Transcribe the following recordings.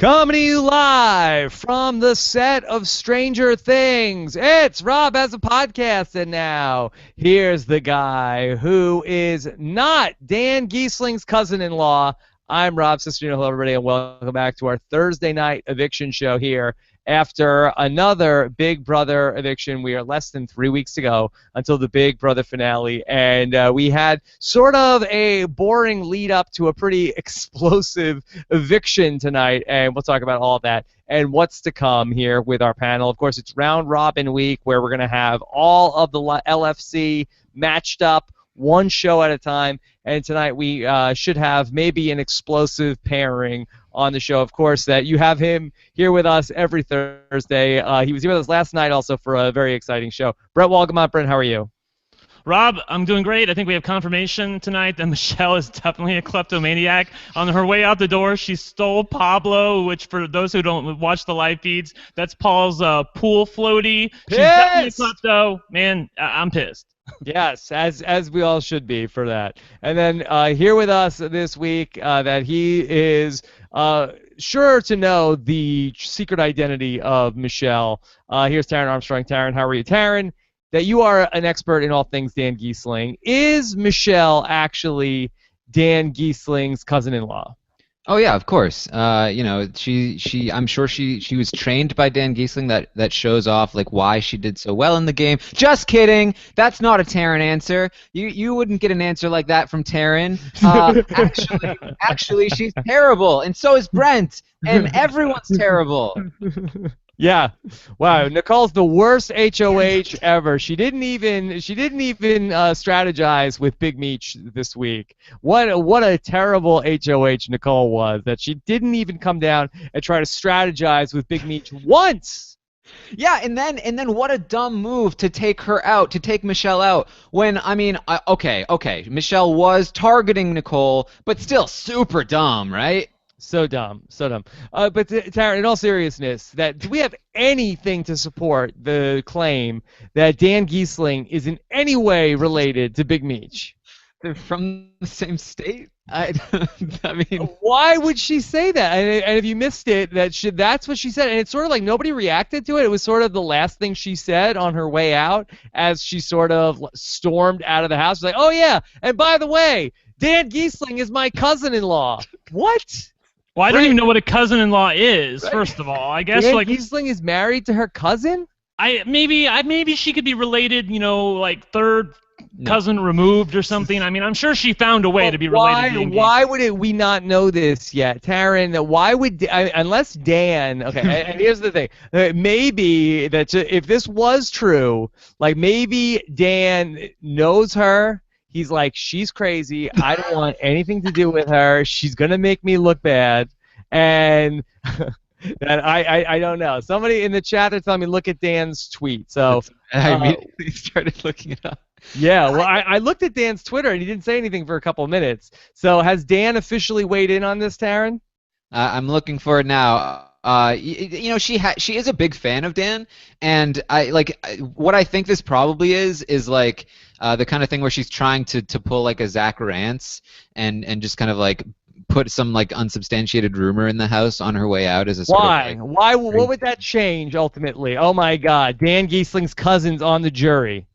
Coming to you live from the set of Stranger Things. It's Rob has a podcast, and now here's the guy who is not Dan Giesling's cousin-in-law. I'm Rob Cesternino. Hello, everybody, and welcome back to our Thursday night eviction show here. After another Big Brother eviction, we are less than 3 weeks to go until the Big Brother finale, and we had sort of a boring lead up to a pretty explosive eviction tonight, and we'll talk about all of that and what's to come here with our panel. Of course, it's round robin week where we're going to have all of the LFC matched up, one show at a time, and tonight we should have maybe an explosive pairing on the show. Of course, that you have him here with us every Thursday. He was here with us last night also for a very exciting show. Brent Wolgamott. Brent, how are you? Rob, I'm doing great. I think we have confirmation tonight that Michelle is definitely a kleptomaniac. On her way out the door, she stole Pablo, which for those who don't watch the live feeds, that's Paul's pool floaty. She's definitely a klepto. Man, I'm pissed. Yes, as we all should be for that. And then here with us this week that he is sure to know the secret identity of Michelle. Here's Taran Armstrong. Taran, how are you? Taran, that you are an expert in all things Dan Giesling. Is Michelle actually Dan Giesling's cousin-in-law? Oh yeah, of course. I'm sure she was trained by Dan Giesling. That shows off like why she did so well in the game. Just kidding. That's not a Taran answer. You wouldn't get an answer like that from Taran. Actually, she's terrible, and so is Brent, and everyone's terrible. Yeah, wow. Nicole's the worst HOH ever. She didn't even strategize with Big Meech this week. What a terrible HOH Nicole was, that she didn't even come down and try to strategize with Big Meech once. Yeah, and then what a dumb move to take her out, to take Michelle out. When okay, Michelle was targeting Nicole, but still super dumb, right? So dumb, so dumb. But Taran, in all seriousness, do we have anything to support the claim that Dan Giesling is in any way related to Big Meech? They're from the same state. I mean, why would she say that? And if you missed it, that's what she said. And it's sort of like nobody reacted to it. It was sort of the last thing she said on her way out as she sort of stormed out of the house. She's like, oh yeah, and by the way, Dan Giesling is my cousin-in-law. What? Well, I don't even know what a cousin-in-law is. Right. First of all, I guess Dan Giesling is married to her cousin. Maybe she could be related. Like third cousin removed or something. I mean, I'm sure she found a way to be related. To why would we not know this yet, Taran? Why would unless Dan? Okay, and here's the thing. Maybe if this was true, like maybe Dan knows her. He's like, she's crazy. I don't want anything to do with her. She's gonna make me look bad, and I don't know. Somebody in the chat is telling me look at Dan's tweet. So I immediately started looking it up. Yeah, well, I looked at Dan's Twitter and he didn't say anything for a couple of minutes. So has Dan officially weighed in on this, Taran? I'm looking for it now. She is a big fan of Dan, and what I think this probably is like the kind of thing where she's trying to pull like a Zach Rance and just kind of like put some like unsubstantiated rumor in the house on her way out as a sort Why? of, like, Why? What would that change ultimately? Oh my God, Dan Giesling's cousin's on the jury.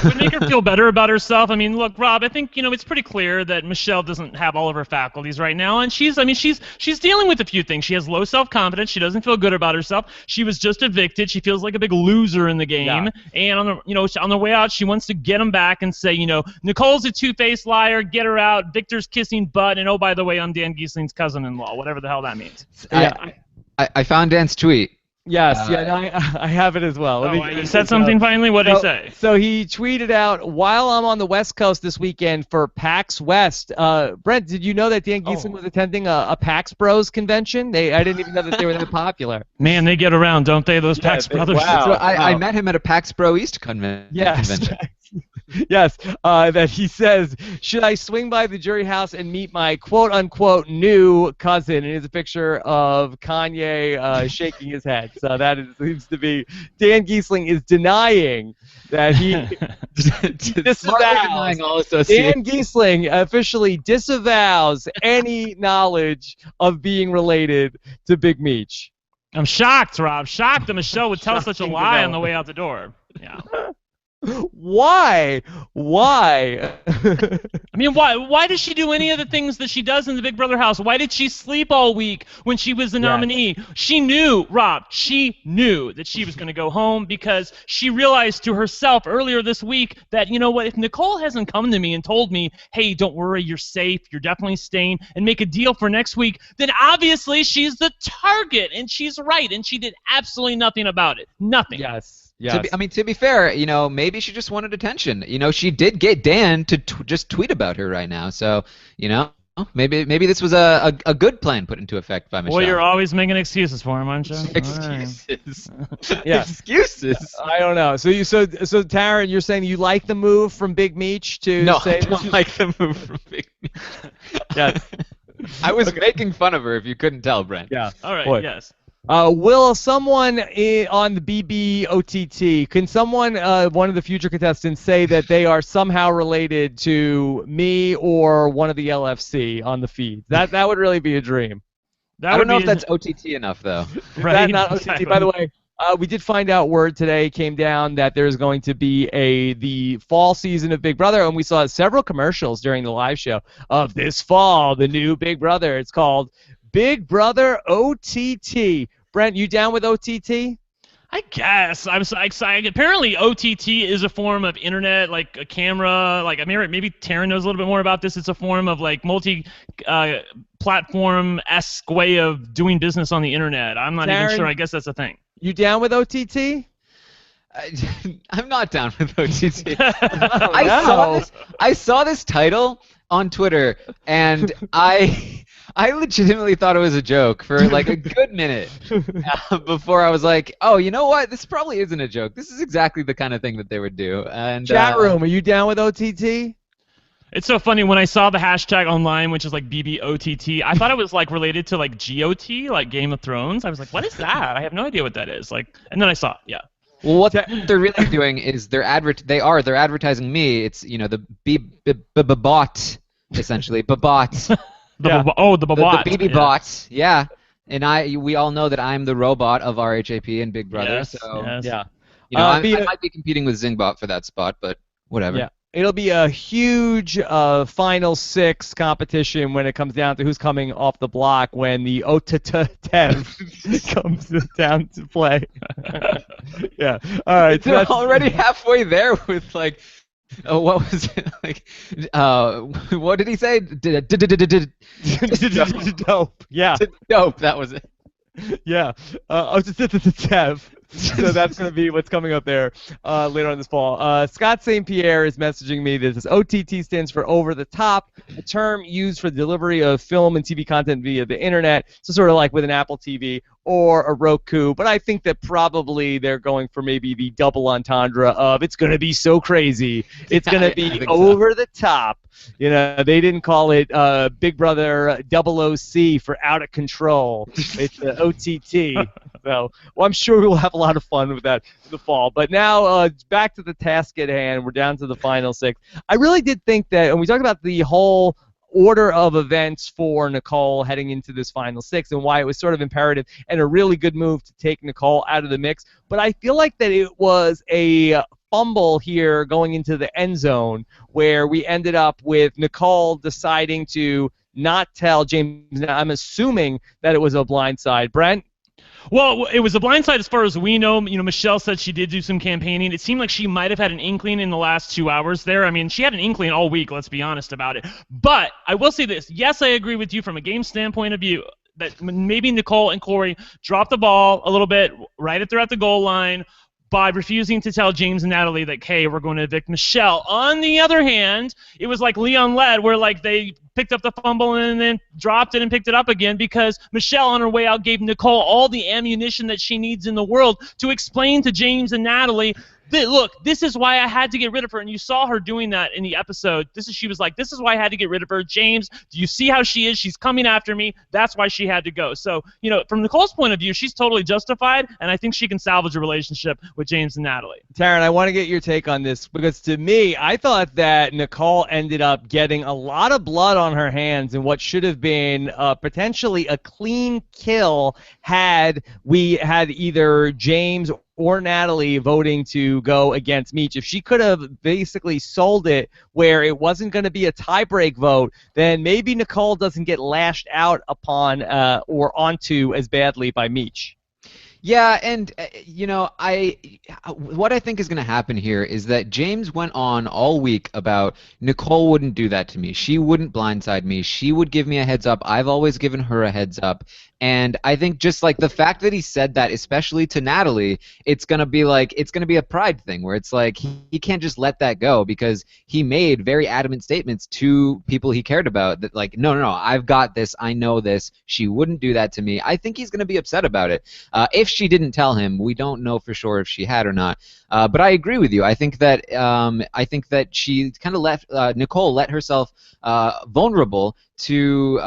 Would make her feel better about herself. I mean, look, Rob, I think it's pretty clear that Michelle doesn't have all of her faculties right now, and she's dealing with a few things. She has low self-confidence. She doesn't feel good about herself. She was just evicted. She feels like a big loser in the game. Yeah. And on the way out, she wants to get him back and say, Nicole's a two-faced liar. Get her out. Victor's kissing butt, and oh, by the way, I'm Dan Giesling's cousin-in-law. Whatever the hell that means. I found Dan's tweet. Yes, I have it as well. He said something finally? What did he say? So he tweeted out, while I'm on the West Coast this weekend for PAX West. Brent, did you know that Dan Giesling was attending a PAX Bros convention? I didn't even know that they were that popular. Man, they get around, don't they, those PAX brothers? Wow. So I met him at a PAX Bro East convention. Yes. Yes, that he says, should I swing by the jury house and meet my quote-unquote new cousin? And here's a picture of Kanye shaking his head. So that seems to be, Dan Giesling is denying that he disavows. Denying all association. Dan Giesling officially disavows any knowledge of being related to Big Meech. I'm shocked, Rob. Shocked that Michelle would tell such a Shocking lie on the way out the door. Yeah. Why? Why? I mean, why does she do any of the things that she does in the Big Brother house? Why did she sleep all week when she was the nominee? She knew, Rob, she knew that she was going to go home because she realized to herself earlier this week that, you know what, if Nicole hasn't come to me and told me, hey, don't worry, you're safe, you're definitely staying, and make a deal for next week, then obviously she's the target, and she's right, and she did absolutely nothing about it. Nothing. Yes. Yes. To be fair, maybe she just wanted attention. She did get Dan to just tweet about her right now. So, maybe this was a good plan put into effect by Michelle. Well, you're always making excuses for him, aren't you? Excuses. Yeah. Excuses. I don't know. So Taran, you're saying you like the move from Big Meech to No, say I don't like the move from Big Meech. Yes. I was making fun of her, if you couldn't tell, Brent. Yeah. All right, Boy. yes. Will someone on the BBOTT, can someone, one of the future contestants, say that they are somehow related to me or one of the LFC on the feed? That would really be a dream. I don't know if that's OTT enough, though. Is that not OTT? By the way, we did find out, word today came down that there's going to be the fall season of Big Brother, and we saw several commercials during the live show of this fall, the new Big Brother. It's called Big Brother OTT. Brent, you down with OTT? I guess. I'm so excited. Apparently, OTT is a form of internet, like a camera. Like, I mean, maybe Taran knows a little bit more about this. It's a form of, like, multi-platform-esque way of doing business on the internet. I'm not even sure. I guess that's a thing. You down with OTT? I'm not down with OTT. I saw this title on Twitter, and I legitimately thought it was a joke for like a good minute before I was like, oh, you know what? This probably isn't a joke. This is exactly the kind of thing that they would do. And chat room, are you down with OTT? It's so funny when I saw the hashtag online, which is like BBOTT. I thought it was like related to like GOT, like Game of Thrones. I was like, what is that? I have no idea what that is. Like, and then I saw it. Yeah. Well, what they're really doing is they're advertising me. It's the bot essentially, babot. The Babot. The BB bots. Yeah. And we all know that I'm the robot of RHAP and Big Brother. Yes, so yes. Yeah. I might be competing with Zingbot for that spot, but whatever. Yeah. It'll be a huge final six competition when it comes down to who's coming off the block when the OTT comes down to play. Yeah. All right. They're already halfway there with like, what was it like? What did he say? Dope. Yeah. Dope. That was it. Yeah. Tev. So that's going to be what's coming up there later on this fall. Scott St. Pierre is messaging me that this OTT stands for over the top, a term used for the delivery of film and TV content via the internet. So sort of like with an Apple TV or a Roku. But I think that probably they're going for maybe the double entendre of it's going to be so crazy. It's going to be over the top. You know, they didn't call it Big Brother OOC for out of control. It's OTT. So, well, I'm sure we'll have a lot of fun with that in the fall. But now, back to the task at hand. We're down to the final six. I really did think that, and we talked about the whole order of events for Nicole heading into this final six and why it was sort of imperative and a really good move to take Nicole out of the mix. But I feel like that it was a fumble here going into the end zone where we ended up with Nicole deciding to not tell James. Now, I'm assuming that it was a blindside. Brent? Well, it was a blindside as far as we know. You know, Michelle said she did do some campaigning. It seemed like she might have had an inkling in the last 2 hours there. I mean, she had an inkling all week, let's be honest about it. But I will say this. Yes, I agree with you from a game standpoint of view that maybe Nicole and Corey dropped the ball a little bit right at the goal line by refusing to tell James and Natalie that, hey, we're going to evict Michelle. On the other hand, it was like Leon led, where like they picked up the fumble and then dropped it and picked it up again because Michelle on her way out gave Nicole all the ammunition that she needs in the world to explain to James and Natalie look, this is why I had to get rid of her. And you saw her doing that in the episode. She was like, this is why I had to get rid of her. James, do you see how she is? She's coming after me. That's why she had to go. So, from Nicole's point of view, she's totally justified, and I think she can salvage a relationship with James and Natalie. Taran, I want to get your take on this, because to me, I thought that Nicole ended up getting a lot of blood on her hands in what should have been potentially a clean kill had we had either James or Natalie voting to go against Meech. If she could have basically sold it where it wasn't going to be a tiebreak vote, then maybe Nicole doesn't get lashed out upon or onto as badly by Meech. Yeah, and what I think is going to happen here is that James went on all week about Nicole wouldn't do that to me. She wouldn't blindside me. She would give me a heads up. I've always given her a heads up. And I think just like the fact that he said that, especially to Natalie, it's gonna be a pride thing where it's like he can't just let that go, because he made very adamant statements to people he cared about that like, no, I've got this, I know this, she wouldn't do that to me. I think he's gonna be upset about it. If she didn't tell him, we don't know for sure if she had or not. But I agree with you. I think that she kind of Nicole let herself vulnerable to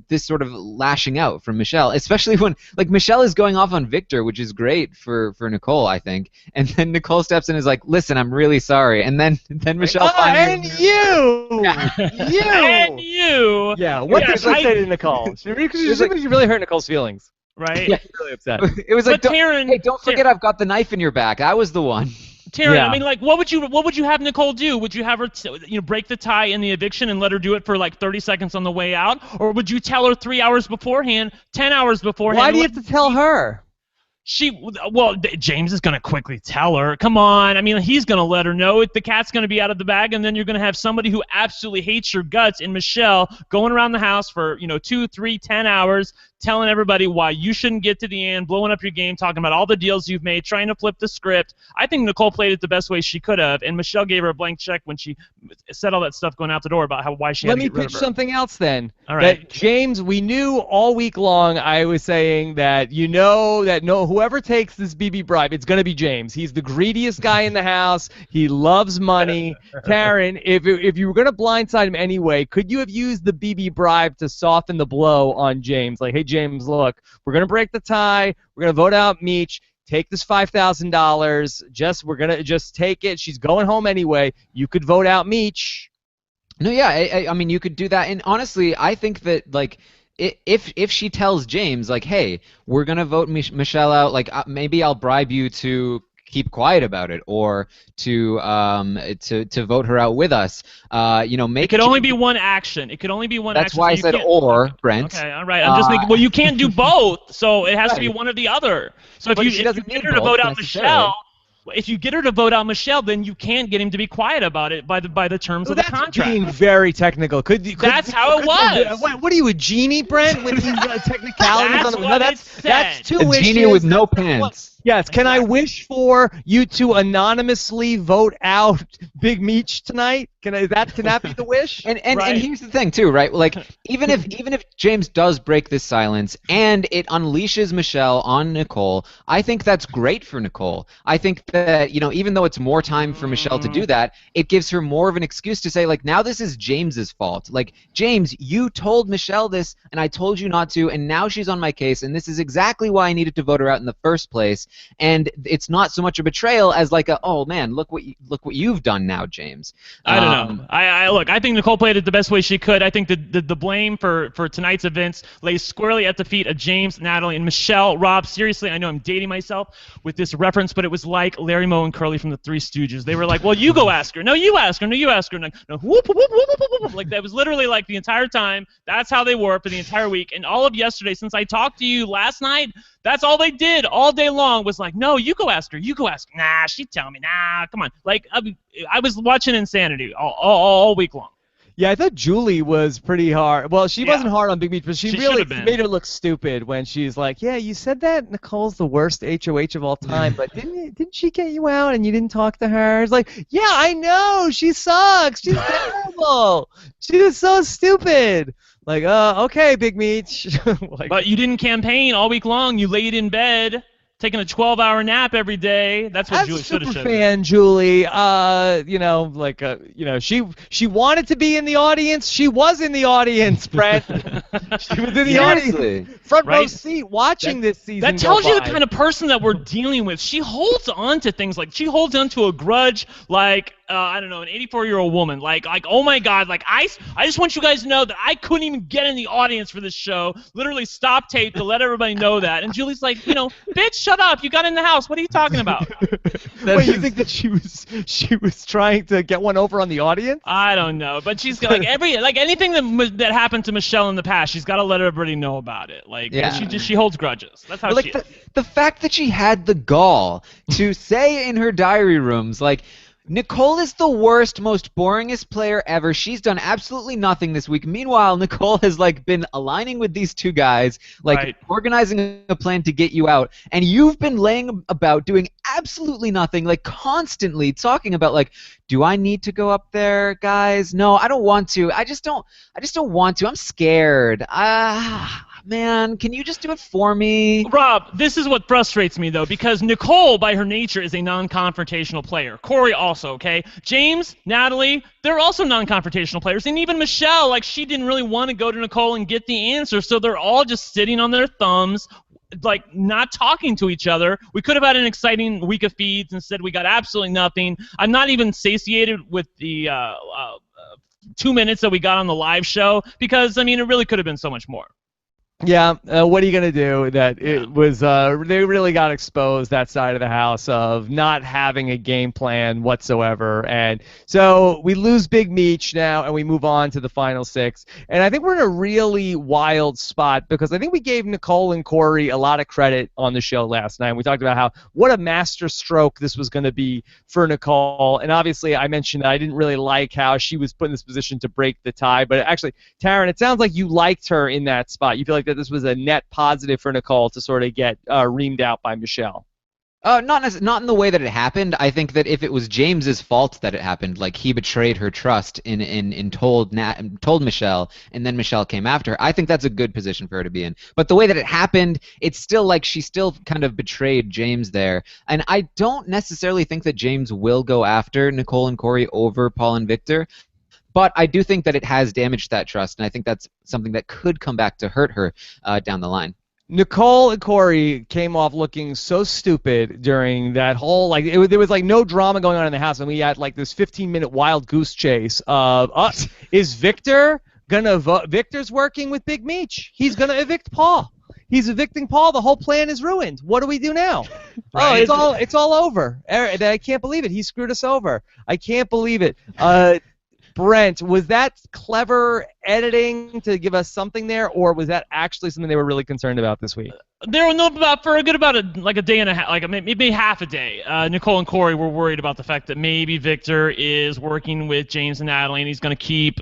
this sort of lashing out from Michelle, especially when Michelle is going off on Victor, which is great for Nicole, I think. And then Nicole steps in and is like, "Listen, I'm really sorry." And then Michelle finally. And you, you, and you. Yeah, what did I say to Nicole? She really hurt Nicole's feelings. Right? Yeah, really upset. It was like, Taran, don't forget, I've got the knife in your back. I was the one. Taran, Yeah. I mean, what would you have Nicole do? Would you have her, break the tie in the eviction and let her do it for 30 seconds on the way out, or would you tell her 3 hours beforehand, 10 hours beforehand? Why do you have to tell her? James is going to quickly tell her. Come on. I mean, he's going to let her know. The cat's going to be out of the bag, and then you're going to have somebody who absolutely hates your guts in Michelle going around the house for, 2, 3, 10 hours, telling everybody why you shouldn't get to the end, blowing up your game, talking about all the deals you've made, trying to flip the script. I think Nicole played it the best way she could have, and Michelle gave her a blank check when she said all that stuff going out the door about why she had to get rid of her. Let me pitch something else then. All right. That James, we knew all week long, I was saying that whoever takes this BB bribe, it's going to be James. He's the greediest guy in the house. He loves money. Taran, if you were going to blindside him anyway, could you have used the BB bribe to soften the blow on James? Like, hey, James, look, we're going to break the tie. We're going to vote out Meech. Take this $5,000. We're going to just take it. She's going home anyway. You could vote out Meech. No, yeah, I mean, you could do that. And honestly, I think that, if she tells James, hey, we're going to vote Michelle out, maybe I'll bribe you to keep quiet about it, or to vote her out with us. It could only be one action. It could only be one That's action. why I said or, Brent. Okay, all right. I'm just making. Well, you can't do both, so it has to be one or the other. So if you get her to vote out Michelle. If you get her to vote out Michelle, then you can't get him to be quiet about it by the terms of the contract. That's being very technical. That's how it was. What are you, a genie, Brent, with these technicalities? That's two wishes. A genie with no pants. Yes. Can I wish for you to anonymously vote out Big Meech tonight? Can that be the wish? And here's the thing too, right? Even if James does break this silence and it unleashes Michelle on Nicole, I think that's great for Nicole. I think that even though it's more time for Michelle to do that, it gives her more of an excuse to say now this is James's fault. James, you told Michelle this and I told you not to, and now she's on my case, and this is exactly why I needed to vote her out in the first place. And it's not so much a betrayal as oh man, look what you've done now, James. I don't know. I think Nicole played it the best way she could. I think the blame for tonight's events lays squarely at the feet of James, Natalie, and Michelle. Rob, seriously, I know I'm dating myself with this reference, but it was like Larry Moe and Curly from the Three Stooges. They were like, well, you go ask her. No, you ask her. No, you ask her. No, whoop, whoop, whoop, whoop, whoop, whoop. That was literally the entire time. That's how they were for the entire week. And all of yesterday, since I talked to you last night, that's all they did all day long was no, you go ask her. You go ask her. Nah, she'd tell me. Nah, come on. I was watching Insanity all week long. Yeah, I thought Julie was pretty hard. Well, she wasn't hard on Big Meech, but she really made her look stupid when she's like, yeah, you said that Nicole's the worst HOH of all time, but didn't she get you out and you didn't talk to her? It's like, yeah, I know. She sucks. She's terrible. She was so stupid. Okay, Big Meech. But you didn't campaign all week long. You laid in bed. taking a 12-hour nap every day. That's what As Julie a should have super said. fan, Julie, she wanted to be in the audience. She was in the audience, Brent. She was in the audience, Seriously. front row Right? seat, watching this season. That tells you the kind of person that we're dealing with. She holds on to things like she holds on to a grudge like I don't know, an 84-year-old woman. Like oh my God, like I just want you guys to know that I couldn't even get in the audience for this show. Literally stop tape to let everybody know that. And Julie's like, bitch, shut up. You got in the house. What are you talking about? Wait, you think that she was trying to get one over on the audience? I don't know, but she's like anything that happened to Michelle in the past, she's got to let everybody know about it. Like she holds grudges. That's how she is. The fact that she had the gall to say in her diary rooms, like, Nicole is the worst, most boringest player ever. She's done absolutely nothing this week. Meanwhile, Nicole has been aligning with these two guys, organizing a plan to get you out, and you've been laying about doing absolutely nothing, constantly talking about do I need to go up there, guys? No, I don't want to. I just don't want to. I'm scared. Man, can you just do it for me? Rob, this is what frustrates me, though, because Nicole, by her nature, is a non-confrontational player. Corey also, okay? James, Natalie, they're also non-confrontational players. And even Michelle, she didn't really want to go to Nicole and get the answer, so they're all just sitting on their thumbs, not talking to each other. We could have had an exciting week of feeds. Instead, we got absolutely nothing. I'm not even satiated with the 2 minutes that we got on the live show because, it really could have been so much more. Yeah, what are you going to do? It was they really got exposed, that side of the house, of not having a game plan whatsoever. And so we lose Big Meech now, and we move on to the final six. And I think we're in a really wild spot because I think we gave Nicole and Corey a lot of credit on the show last night. We talked about what a master stroke this was going to be for Nicole. And obviously I mentioned that I didn't really like how she was put in this position to break the tie. But actually, Taran, it sounds like you liked her in that spot. You feel like that this was a net positive for Nicole to sort of get reamed out by Michelle. Not in the way that it happened. I think that if it was James's fault that it happened, he betrayed her trust in told Michelle, and then Michelle came after her, I think that's a good position for her to be in. But the way that it happened, it's still she still kind of betrayed James there. And I don't necessarily think that James will go after Nicole and Corey over Paul and Victor. But I do think that it has damaged that trust, and I think that's something that could come back to hurt her down the line. Nicole and Corey came off looking so stupid during that whole, there was no drama going on in the house, and we had this 15-minute wild goose chase of, is Victor gonna vote? Victor's working with Big Meech. He's gonna evict Paul. He's evicting Paul. The whole plan is ruined. What do we do now? Right. It's all over. I can't believe it. He screwed us over. I can't believe it. Brent, was that clever editing to give us something there, or was that actually something they were really concerned about this week? There were for a day and a half, maybe half a day. Nicole and Corey were worried about the fact that maybe Victor is working with James and Natalie, and he's going to keep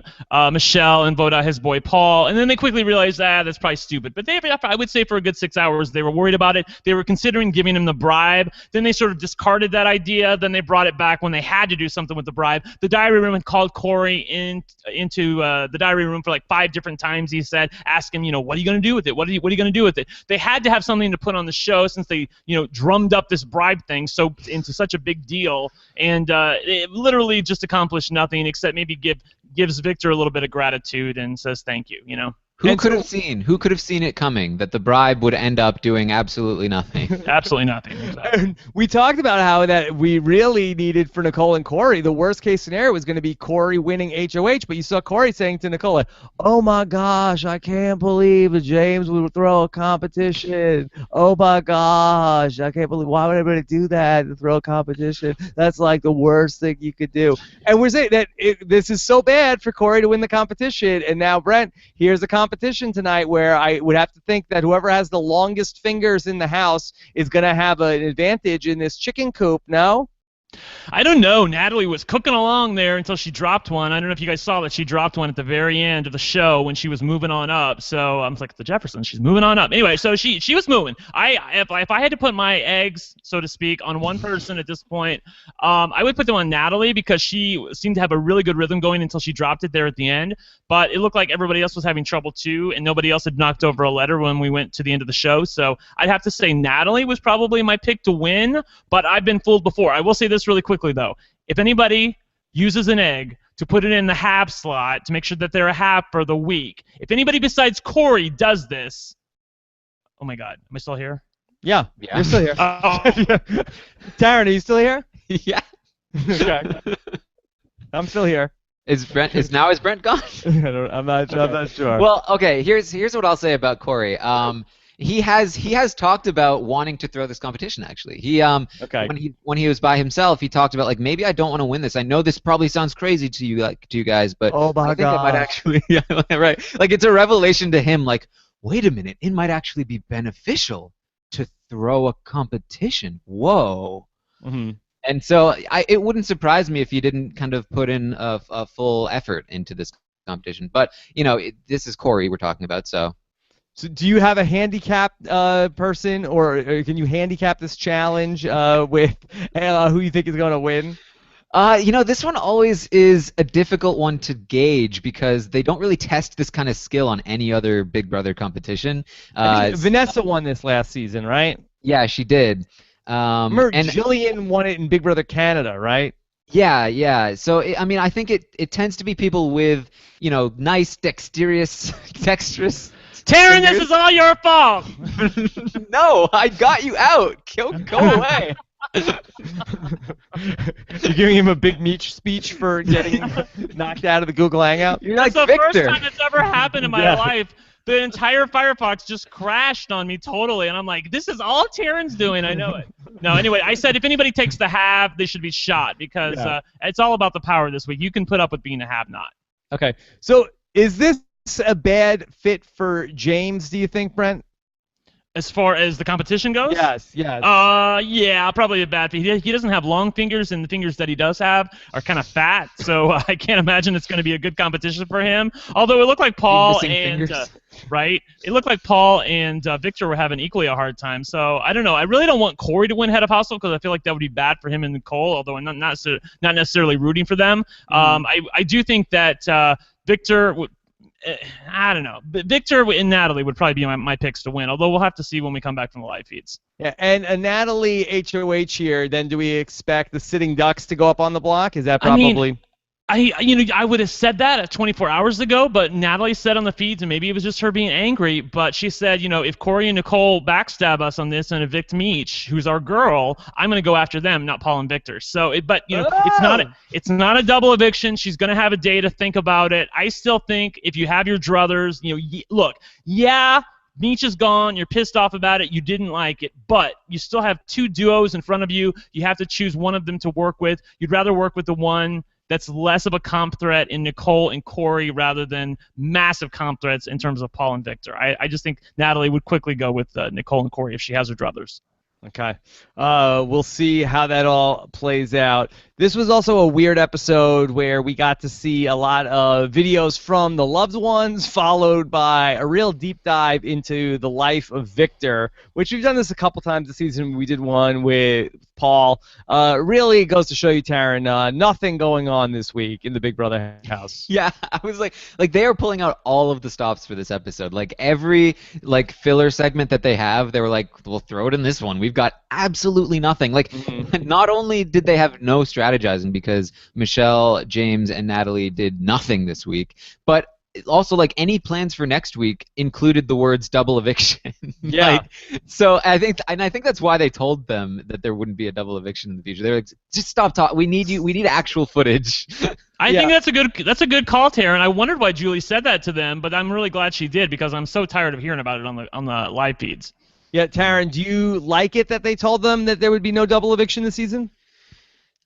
Michelle and vote out his boy Paul. And then they quickly realized that's probably stupid. But I would say for a good 6 hours they were worried about it. They were considering giving him the bribe. Then they sort of discarded that idea. Then they brought it back when they had to do something with the bribe. The diary room had called Corey into the diary room for 5 different times. He said, ask him, what are you going to do with it? What are you going to do with it? They had to have something to put on the show since they, drummed up this bribe thing into such a big deal, and it literally just accomplished nothing except maybe gives Victor a little bit of gratitude and says thank you. Who could have seen it coming that the bribe would end up doing absolutely nothing? Absolutely nothing. Exactly. We talked about how that we really needed for Nicole and Corey. The worst case scenario was going to be Corey winning HOH, but you saw Corey saying to Nicole, "Oh my gosh, I can't believe James would throw a competition. Oh my gosh, I can't believe, why would anybody do that, to throw a competition? That's the worst thing you could do." And we're saying that this is so bad for Corey to win the competition. And now, Brent, here's a competition tonight where I would have to think that whoever has the longest fingers in the house is going to have an advantage in this chicken coop, no? I don't know. Natalie was cooking along there until she dropped one. I don't know if you guys saw that she dropped one at the very end of the show when she was moving on up. So I was like, the Jeffersons, she's moving on up. Anyway, so she was moving. If I had to put my eggs, so to speak, on one person at this point, I would put them on Natalie because she seemed to have a really good rhythm going until she dropped it there at the end. But it looked like everybody else was having trouble too, and nobody else had knocked over a letter when we went to the end of the show. So I'd have to say Natalie was probably my pick to win, but I've been fooled before. I will say this really quickly, though. If anybody uses an egg to put it in the HAP slot to make sure that they're a HAP for the week, if anybody besides Corey does this, oh my God, am I still here? Yeah. You're still here. Taran, are you still here? Yeah. Okay. I'm still here. Is Brent gone? I'm not sure. Well, okay. Here's what I'll say about Corey. He has talked about wanting to throw this competition. Actually, when he was by himself, he talked about like maybe I don't want to win this. I know this probably sounds crazy to you guys, but oh my I think it might actually right. Like it's a revelation to him. Like wait a minute, it might actually be beneficial to throw a competition. Whoa. Mm-hmm. And so it wouldn't surprise me if he didn't kind of put in a full effort into this competition. But, this is Corey we're talking about, so. So do you have a handicapped person, or can you handicap this challenge with who you think is going to win? This one always is a difficult one to gauge because they don't really test this kind of skill on any other Big Brother competition. Vanessa won this last season, right? Yeah, she did. Remember, Jillian won it in Big Brother Canada, right? Yeah. So, I think it tends to be people with, nice, dexterous. Taran, this is all your fault! No, I got you out. Go away. You're giving him a big meat speech for getting knocked out of the Google Hangout? You're like That's the Victor. first time it's ever happened in my life. The entire Firefox just crashed on me totally, and I'm like, this is all Taran's doing. I know it. No, anyway, I said if anybody takes the have, they should be shot because it's all about the power this week. You can put up with being a have-not. Okay. So is this a bad fit for James, do you think, Brent? As far as the competition goes? Yes. Yeah, probably a bad fit. He doesn't have long fingers, and the fingers that he does have are kind of fat, so I can't imagine it's going to be a good competition for him. Although it looked like Paul and Victor were having equally a hard time. So I don't know. I really don't want Corey to win Head of Household because I feel like that would be bad for him and Nicole. Although I'm not necessarily rooting for them. I do think that Victor would. I don't know. But Victor and Natalie would probably be my picks to win, although we'll have to see when we come back from the live feeds. Yeah, and a Natalie HOH here, then do we expect the Sitting Ducks to go up on the block? Is that probably... I would have said that 24 hours ago, but Natalie said on the feeds, and maybe it was just her being angry, but she said, if Corey and Nicole backstab us on this and evict Meech, who's our girl, I'm going to go after them, not Paul and Victor. So, it's not a double eviction. She's going to have a day to think about it. I still think if you have your druthers, Meech is gone. You're pissed off about it. You didn't like it. But you still have two duos in front of you. You have to choose one of them to work with. You'd rather work with the one that's less of a comp threat in Nicole and Corey rather than massive comp threats in terms of Paul and Victor. I just think Natalie would quickly go with Nicole and Corey if she has her druthers. Okay. We'll see how that all plays out. This was also a weird episode where we got to see a lot of videos from the loved ones, followed by a real deep dive into the life of Victor, which we've done this a couple times this season. We did one with Paul. Really goes to show you, Taran, nothing going on this week in the Big Brother house. Yeah, I was like they are pulling out all of the stops for this episode. Like every filler segment that they have, they were like, we'll throw it in this one. We've got absolutely nothing. Not only did they have no strategizing because Michelle, James, and Natalie did nothing this week, but also any plans for next week included the words double eviction. Yeah. So I think that's why they told them that there wouldn't be a double eviction in the future. They're like, just stop talking. We need actual footage. I think that's a good call, Taran. I wondered why Julie said that to them, but I'm really glad she did because I'm so tired of hearing about it on the live feeds. Yeah, Taran, do you like it that they told them that there would be no double eviction this season?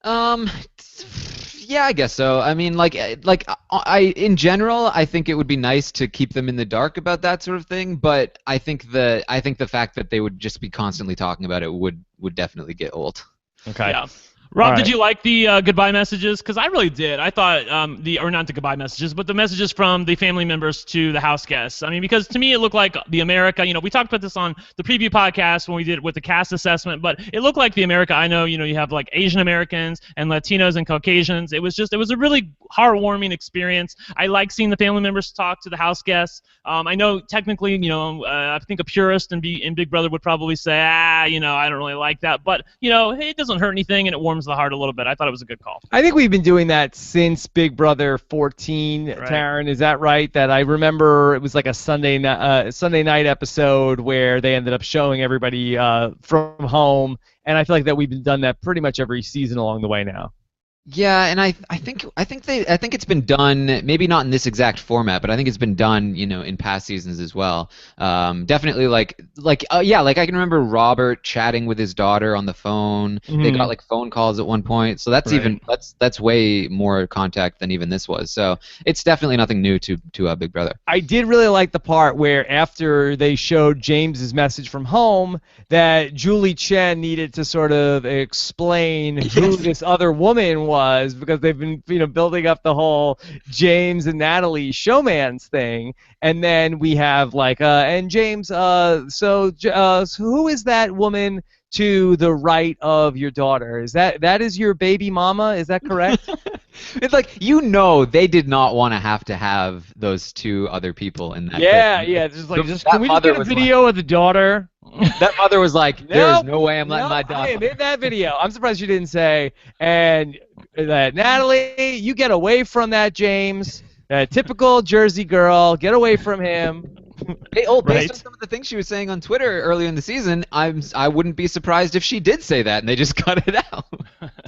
Yeah, I guess so. I mean, in general, I think it would be nice to keep them in the dark about that sort of thing. But I think the fact that they would just be constantly talking about it would definitely get old. Okay. Yeah. Rob, All did right. you like the goodbye messages? Because I really did. I thought or not the goodbye messages, but the messages from the family members to the house guests. I mean, because to me it looked like the America. We talked about this on the preview podcast when we did it with the cast assessment, but it looked like the America I know. You have like Asian Americans and Latinos and Caucasians. It was a really heartwarming experience. I like seeing the family members talk to the house guests. I know technically, I think a purist in Big Brother would probably say, I don't really like that, but hey, it doesn't hurt anything and it warms the heart a little bit. I thought it was a good call. I think we've been doing that since Big Brother 14, Right. Taran. Is that right? That I remember it was like a Sunday night episode where they ended up showing everybody from home, and I feel like that we've done that pretty much every season along the way now. Yeah, and I think it's been done, maybe not in this exact format, but I think it's been done, in past seasons as well. Definitely like I can remember Robert chatting with his daughter on the phone. They got like phone calls at one point, so that's Right. that's way more contact than even this was. So it's definitely nothing new to Big Brother. I did really like the part where after they showed James's message from home, that Julie Chen needed to sort of explain who this other woman was, because they've been building up the whole James and Natalie showmans thing, and then we have like and James, so who is that woman to the right of your daughter? Is that is your baby mama? Is that correct? It's like, they did not want to have those two other people in that. Yeah, pit. yeah. Just like, That can we just mother get a was video of the daughter? That mother was like, "There's Nope, no way I'm letting my nope, I daughter." am in that video. I'm surprised you didn't say, and that Natalie, you get away from that James. Typical Jersey girl, get away from him. Based Right. on some of the things she was saying on Twitter earlier in the season, I wouldn't be surprised if she did say that and they just cut it out.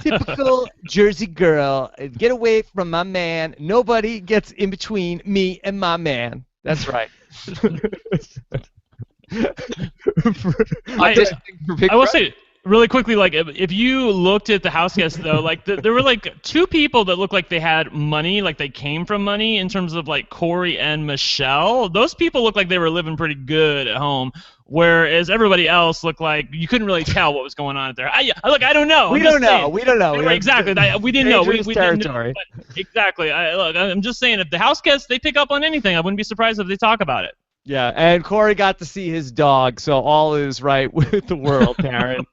Typical Jersey girl, get away from my man. Nobody gets in between me and my man. That's right. I will say really quickly, like if you looked at the house guests though, like there were like two people that looked like they had money, like they came from money, in terms of like Corey and Michelle. Those people looked like they were living pretty good at home, whereas everybody else looked like you couldn't really tell what was going on there. I don't know. We I'm don't just saying. know. We don't know. Right, exactly. We didn't know. We Dangerous didn't know. territory. But exactly. I'm just saying, if the house guests they pick up on anything, I wouldn't be surprised if they talk about it. Yeah, and Corey got to see his dog, so all is right with the world, Taran.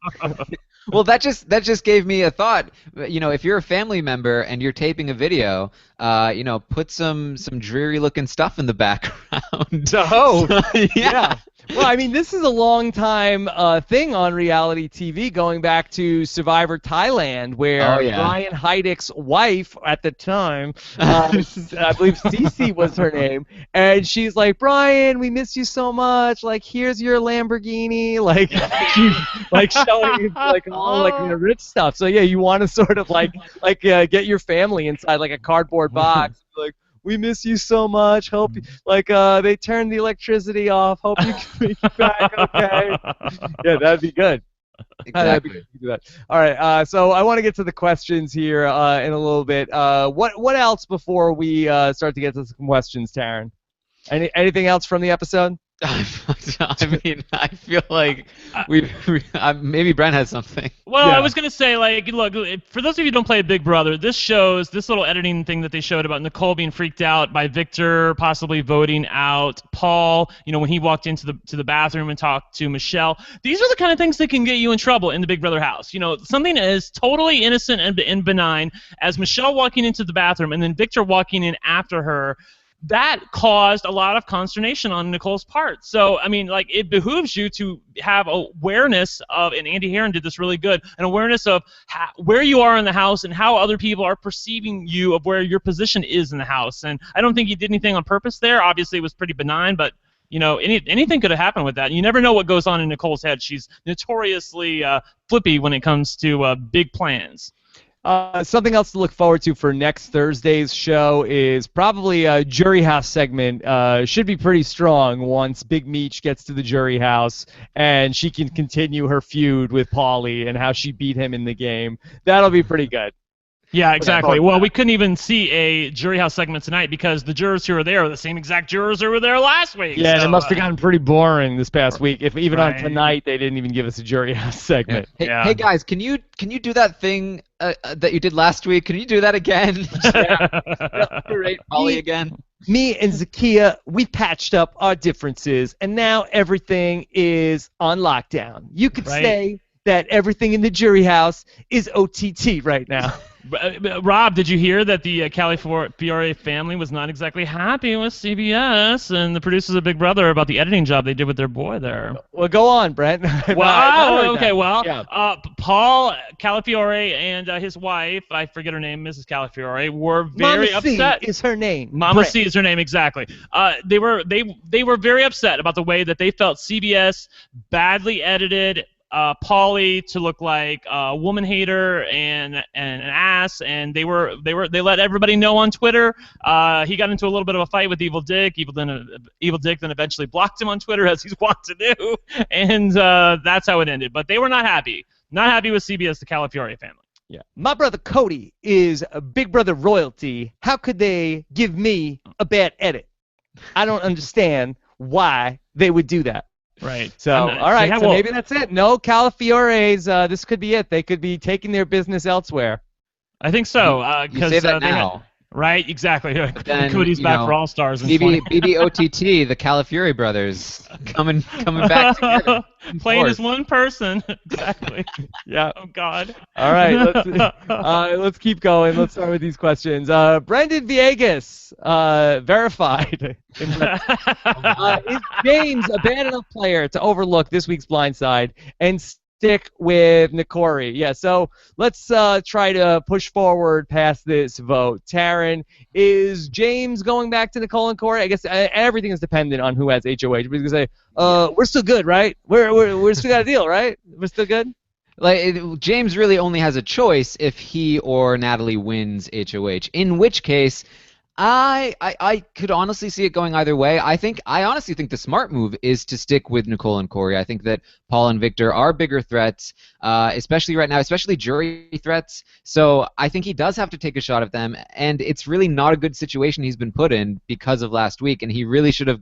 Well, that just gave me a thought. If you're a family member and you're taping a video, put some dreary looking stuff in the background. Oh, yeah. Well, I mean, this is a long time thing on reality TV, going back to Survivor Thailand, where Brian Heidick's wife at the time, I believe Cece was her name, and she's like, "Brian, we miss you so much. Like, here's your Lamborghini." Like, she's like showing like all like the rich stuff. So yeah, you want to sort of like get your family inside like a cardboard box, like, "We miss you so much. Hope they turned the electricity off. Hope you can make it back okay." Yeah, that'd be good. That'd be Exactly. good to do that. All right. So I want to get to the questions here in a little bit. What else before we start to get to some questions, Taran? Anything else from the episode? I mean, I feel like maybe Brent has something. Well, Yeah. I was gonna say, like, look, for those of you who don't play Big Brother, this little editing thing that they showed about Nicole being freaked out by Victor possibly voting out Paul, when he walked into the bathroom and talked to Michelle. These are the kind of things that can get you in trouble in the Big Brother house. Something as totally innocent and benign as Michelle walking into the bathroom and then Victor walking in after her. That caused a lot of consternation on Nicole's part. So, I mean, like, it behooves you to have awareness of, and Andy Herron did this really good, an awareness of where you are in the house and how other people are perceiving you, of where your position is in the house. And I don't think he did anything on purpose there. Obviously, it was pretty benign, but, anything could have happened with that. You never know what goes on in Nicole's head. She's notoriously flippy when it comes to big plans. Something else to look forward to for next Thursday's show is probably a jury house segment. Should be pretty strong once Big Meech gets to the jury house and she can continue her feud with Paulie and how she beat him in the game. That'll be pretty good. Yeah, exactly. Well, we couldn't even see a jury house segment tonight because the jurors who were there are the same exact jurors who were there last week. Yeah, so, it must have gotten pretty boring this past week. If even on right. tonight they didn't even give us a jury house segment. Hey, Yeah. hey guys, can you do that thing that you did last week? Can you do that again? Rate Polly again. Me and Zakia, we patched up our differences, and now everything is on lockdown. You could say that everything in the jury house is OTT right now. Rob, did you hear that the Calafiore family was not exactly happy with CBS and the producers of Big Brother about the editing job they did with their boy there? Well, go on, Brent. Well, okay, well, yeah. Paul Calafiore and his wife, I forget her name, Mrs. Calafiore, were very upset. Mama C is her name. Mama Brent. C is her name, exactly. They were very upset about the way that they felt CBS badly edited Paulie to look like a woman hater and an ass, and they let everybody know on Twitter. He got into a little bit of a fight with Evil Dick. Evil Dick then eventually blocked him on Twitter, as he's wont to do, and that's how it ended. But they were not happy. Not happy with CBS, the Calafiore family. Yeah. My brother Cody is a Big Brother royalty. How could they give me a bad edit? I don't understand why they would do that. Right. So, all right, so maybe that's it. No Calafiores. This could be it. They could be taking their business elsewhere. I think so. You say that now. Right, exactly. Then, Cody's back for All Stars. BBOTT, the Calafiore brothers, coming back together. Playing as one person. Exactly. Yeah. Oh, God. All right, let's keep going. Let's start with these questions. Brendan Viegas, verified. Is James a bad enough player to overlook this week's blindside and stick with Nikori? Yeah, so let's try to push forward past this vote. Taran, is James going back to Nicole and Corey? I guess everything is dependent on who has HOH. We're going to say, we're still good, right? We're still got a deal, right? We're still good? James really only has a choice if he or Natalie wins HOH, in which case I could honestly see it going either way. I honestly think the smart move is to stick with Nicole and Corey. I think that Paul and Victor are bigger threats, especially right now, especially jury threats. So I think he does have to take a shot at them, and it's really not a good situation he's been put in because of last week, and he really should have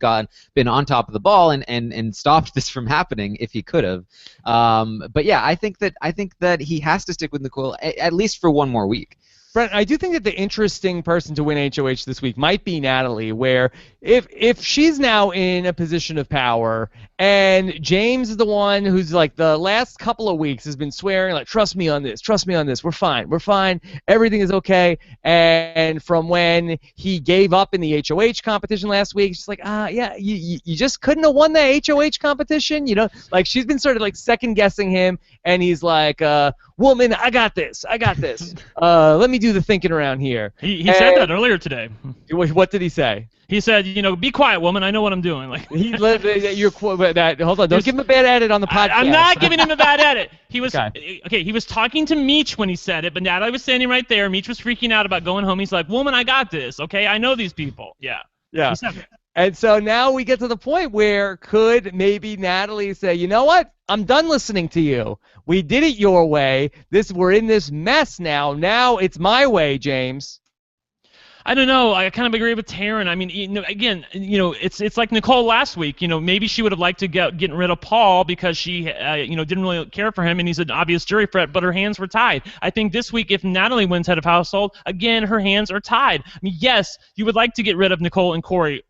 been on top of the ball and stopped this from happening if he could have. But yeah, I think that he has to stick with Nicole at least for one more week. Brent, I do think that the interesting person to win HOH this week might be Natalie, where if she's now in a position of power and James is the one who's like the last couple of weeks has been swearing like, trust me on this, we're fine, everything is okay, and from when he gave up in the HOH competition last week, she's like, yeah, you just couldn't have won the HOH competition, you know, like she's been sort of like second guessing him, and he's like, woman, I got this, let me do the thinking around here. He said that earlier today. What did he say? He said, be quiet, woman. I know what I'm doing. Like hold on, don't give him a bad edit on the podcast. I'm not giving him a bad edit. He was okay. He was talking to Meech when he said it, but Natalie was standing right there. Meech was freaking out about going home. He's like, woman, I got this. Okay, I know these people. Yeah. Yeah. And so now we get to the point where could maybe Natalie say, you know what? I'm done listening to you. We did it your way. We're in this mess now. Now it's my way, James. I don't know. I kind of agree with Taran. I mean, it's like Nicole last week. Maybe she would have liked to getting rid of Paul because she, didn't really care for him, and he's an obvious jury threat, but her hands were tied. I think this week, if Natalie wins head of household, again, her hands are tied. I mean, yes, you would like to get rid of Nicole and Corey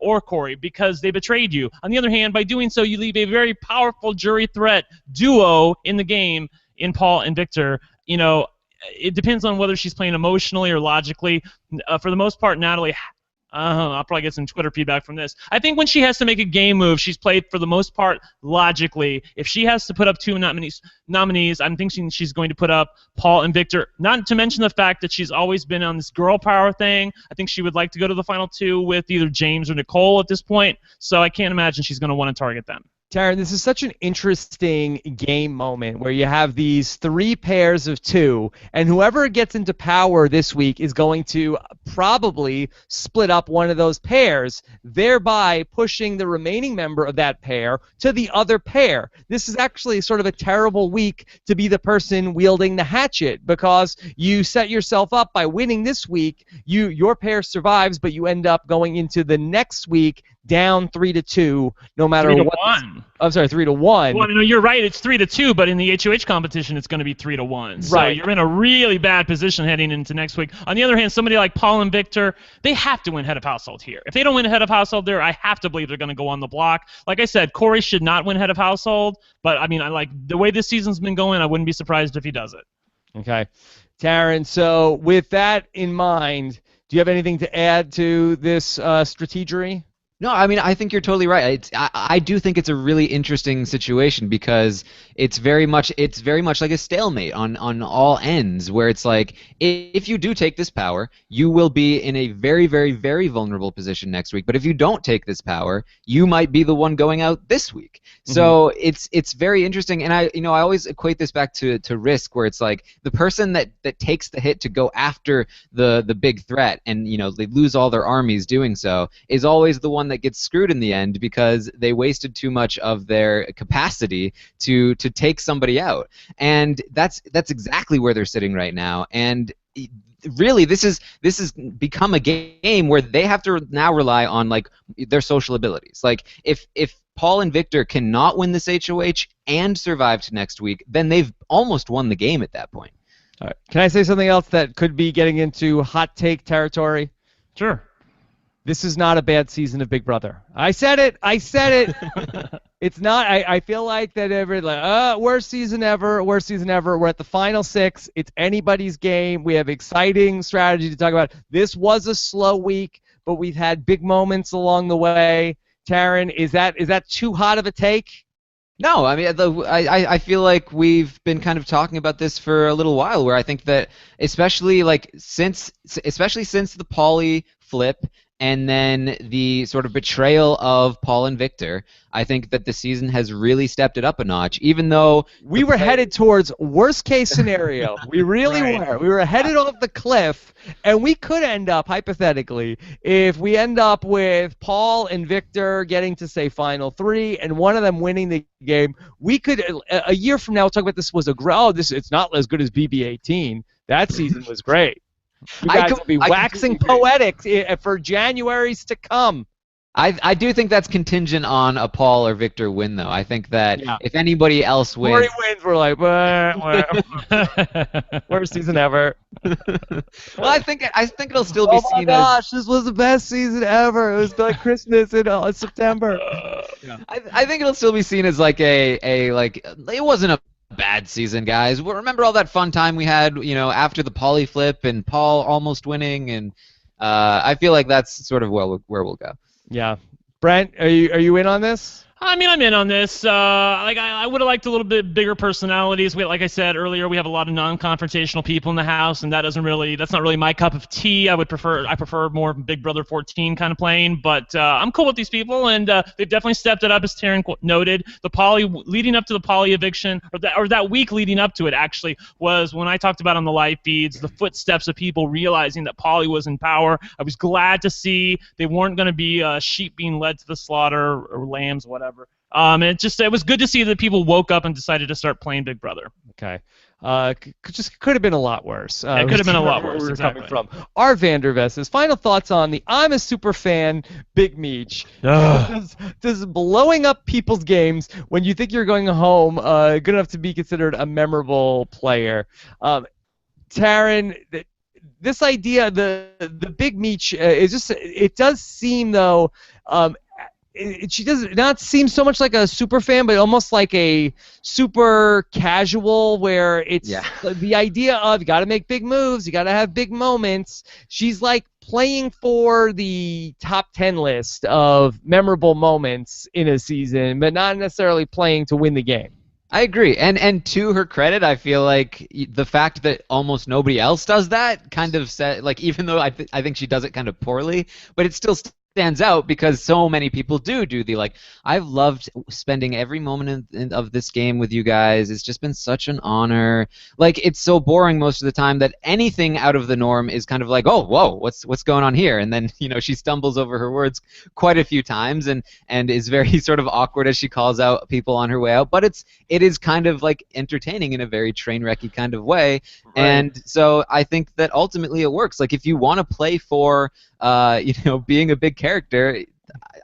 because they betrayed you. On the other hand, by doing so, you leave a very powerful jury threat duo in the game in Paul and Victor. It depends on whether she's playing emotionally or logically. For the most part, Natalie, I'll probably get some Twitter feedback from this. I think when she has to make a game move, she's played for the most part logically. If she has to put up two nominees, I'm thinking she's going to put up Paul and Victor. Not to mention the fact that she's always been on this girl power thing. I think she would like to go to the final two with either James or Nicole at this point. So I can't imagine she's going to want to target them. Taran, this is such an interesting game moment where you have these three pairs of two, and whoever gets into power this week is going to probably split up one of those pairs, thereby pushing the remaining member of that pair to the other pair. This is actually sort of a terrible week to be the person wielding the hatchet, because you set yourself up by winning this week. Your pair survives, but you end up going into the next week down 3-2, no matter what. 3-1. I'm sorry, 3-1. Well, no, you're right. It's 3-2, but in the HOH competition, it's going to be 3-1. So right. You're in a really bad position heading into next week. On the other hand, somebody like Paul and Victor, they have to win head of household here. If they don't win head of household there, I have to believe they're going to go on the block. Like I said, Corey should not win head of household, but I mean, I like the way this season's been going. I wouldn't be surprised if he does it. Okay, Taran. So with that in mind, do you have anything to add to this strategery? No, I mean, I think you're totally right. I do think it's a really interesting situation because it's very much like a stalemate on all ends, where it's like, if you do take this power, you will be in a very, very, very vulnerable position next week. But if you don't take this power, you might be the one going out this week. So it's very interesting, and I always equate this back to Risk, where it's like the person that takes the hit to go after the big threat, and they lose all their armies doing so, is always the one that gets screwed in the end because they wasted too much of their capacity to take somebody out. And that's exactly where they're sitting right now. And really, this is become a game where they have to now rely on like their social abilities. Like if Paul and Victor cannot win this HOH and survive to next week, then they've almost won the game at that point. All right. Can I say something else that could be getting into hot take territory? Sure. This is not a bad season of Big Brother. I said it. It's not. I feel like that worst season ever. We're at the final 6. It's anybody's game. We have exciting strategy to talk about. This was a slow week, but we've had big moments along the way. Taran, is that too hot of a take? No, I mean, I feel like we've been kind of talking about this for a little while, where I think that especially since the Pauly flip and then the sort of betrayal of Paul and Victor, I think that the season has really stepped it up a notch, even though we were headed towards worst case scenario. We really were. We were headed off the cliff, and we could end up, hypothetically, if we end up with Paul and Victor getting to, say, Final 3, and one of them winning the game, we could, a year from now, talk about this was it's not as good as BB18. That season was great. You guys will be waxing poetic for Januaries to come. I do think that's contingent on a Paul or Victor win, though. I think that if anybody else wins... Corey wins, we're like, worst season ever. Well, I think it'll still be seen as... Oh my gosh, this was the best season ever. It was like Christmas in September. I think it'll still be seen as like it wasn't a bad season, guys. Remember all that fun time we had, after the Pauly flip and Paul almost winning, and I feel like that's sort of where we'll go. Yeah, Brent, are you in on this? I mean, I'm in on this. I would have liked a little bit bigger personalities. Like I said earlier, we have a lot of non-confrontational people in the house, and that's not really my cup of tea. I prefer more Big Brother 14 kind of playing, but I'm cool with these people, and they've definitely stepped it up, as Taran noted. The Pauly leading up to the Pauly eviction, or that week leading up to it, actually, was when I talked about on the live feeds, the footsteps of people realizing that Pauly was in power. I was glad to see they weren't going to be sheep being led to the slaughter or lambs, whatever. It was good to see that people woke up and decided to start playing Big Brother. Okay. Could have been a lot worse. It could have been a lot worse. Exactly. Coming from R. Vandervest. Final thoughts on the I'm a super fan Big Meech. Does blowing up people's games when you think you're going home good enough to be considered a memorable player? Taran, this idea, the Big Meech, it does seem though. She does not seem so much like a super fan, but almost like a super casual, where it's the idea of you got to make big moves, you got to have big moments. She's like playing for the top 10 list of memorable moments in a season, but not necessarily playing to win the game. I agree, and to her credit, I feel like the fact that almost nobody else does that kind of said, like, even though I think she does it kind of poorly, but it still stands out because so many people do the like, I've loved spending every moment of this game with you guys. It's just been such an honor. Like, it's so boring most of the time that anything out of the norm is kind of like, oh, whoa, what's going on here? And then, she stumbles over her words quite a few times and is very sort of awkward as she calls out people on her way out. But it is kind of like entertaining in a very train wrecky kind of way. Right. And so I think that ultimately it works. Like, if you want to play for being a big character,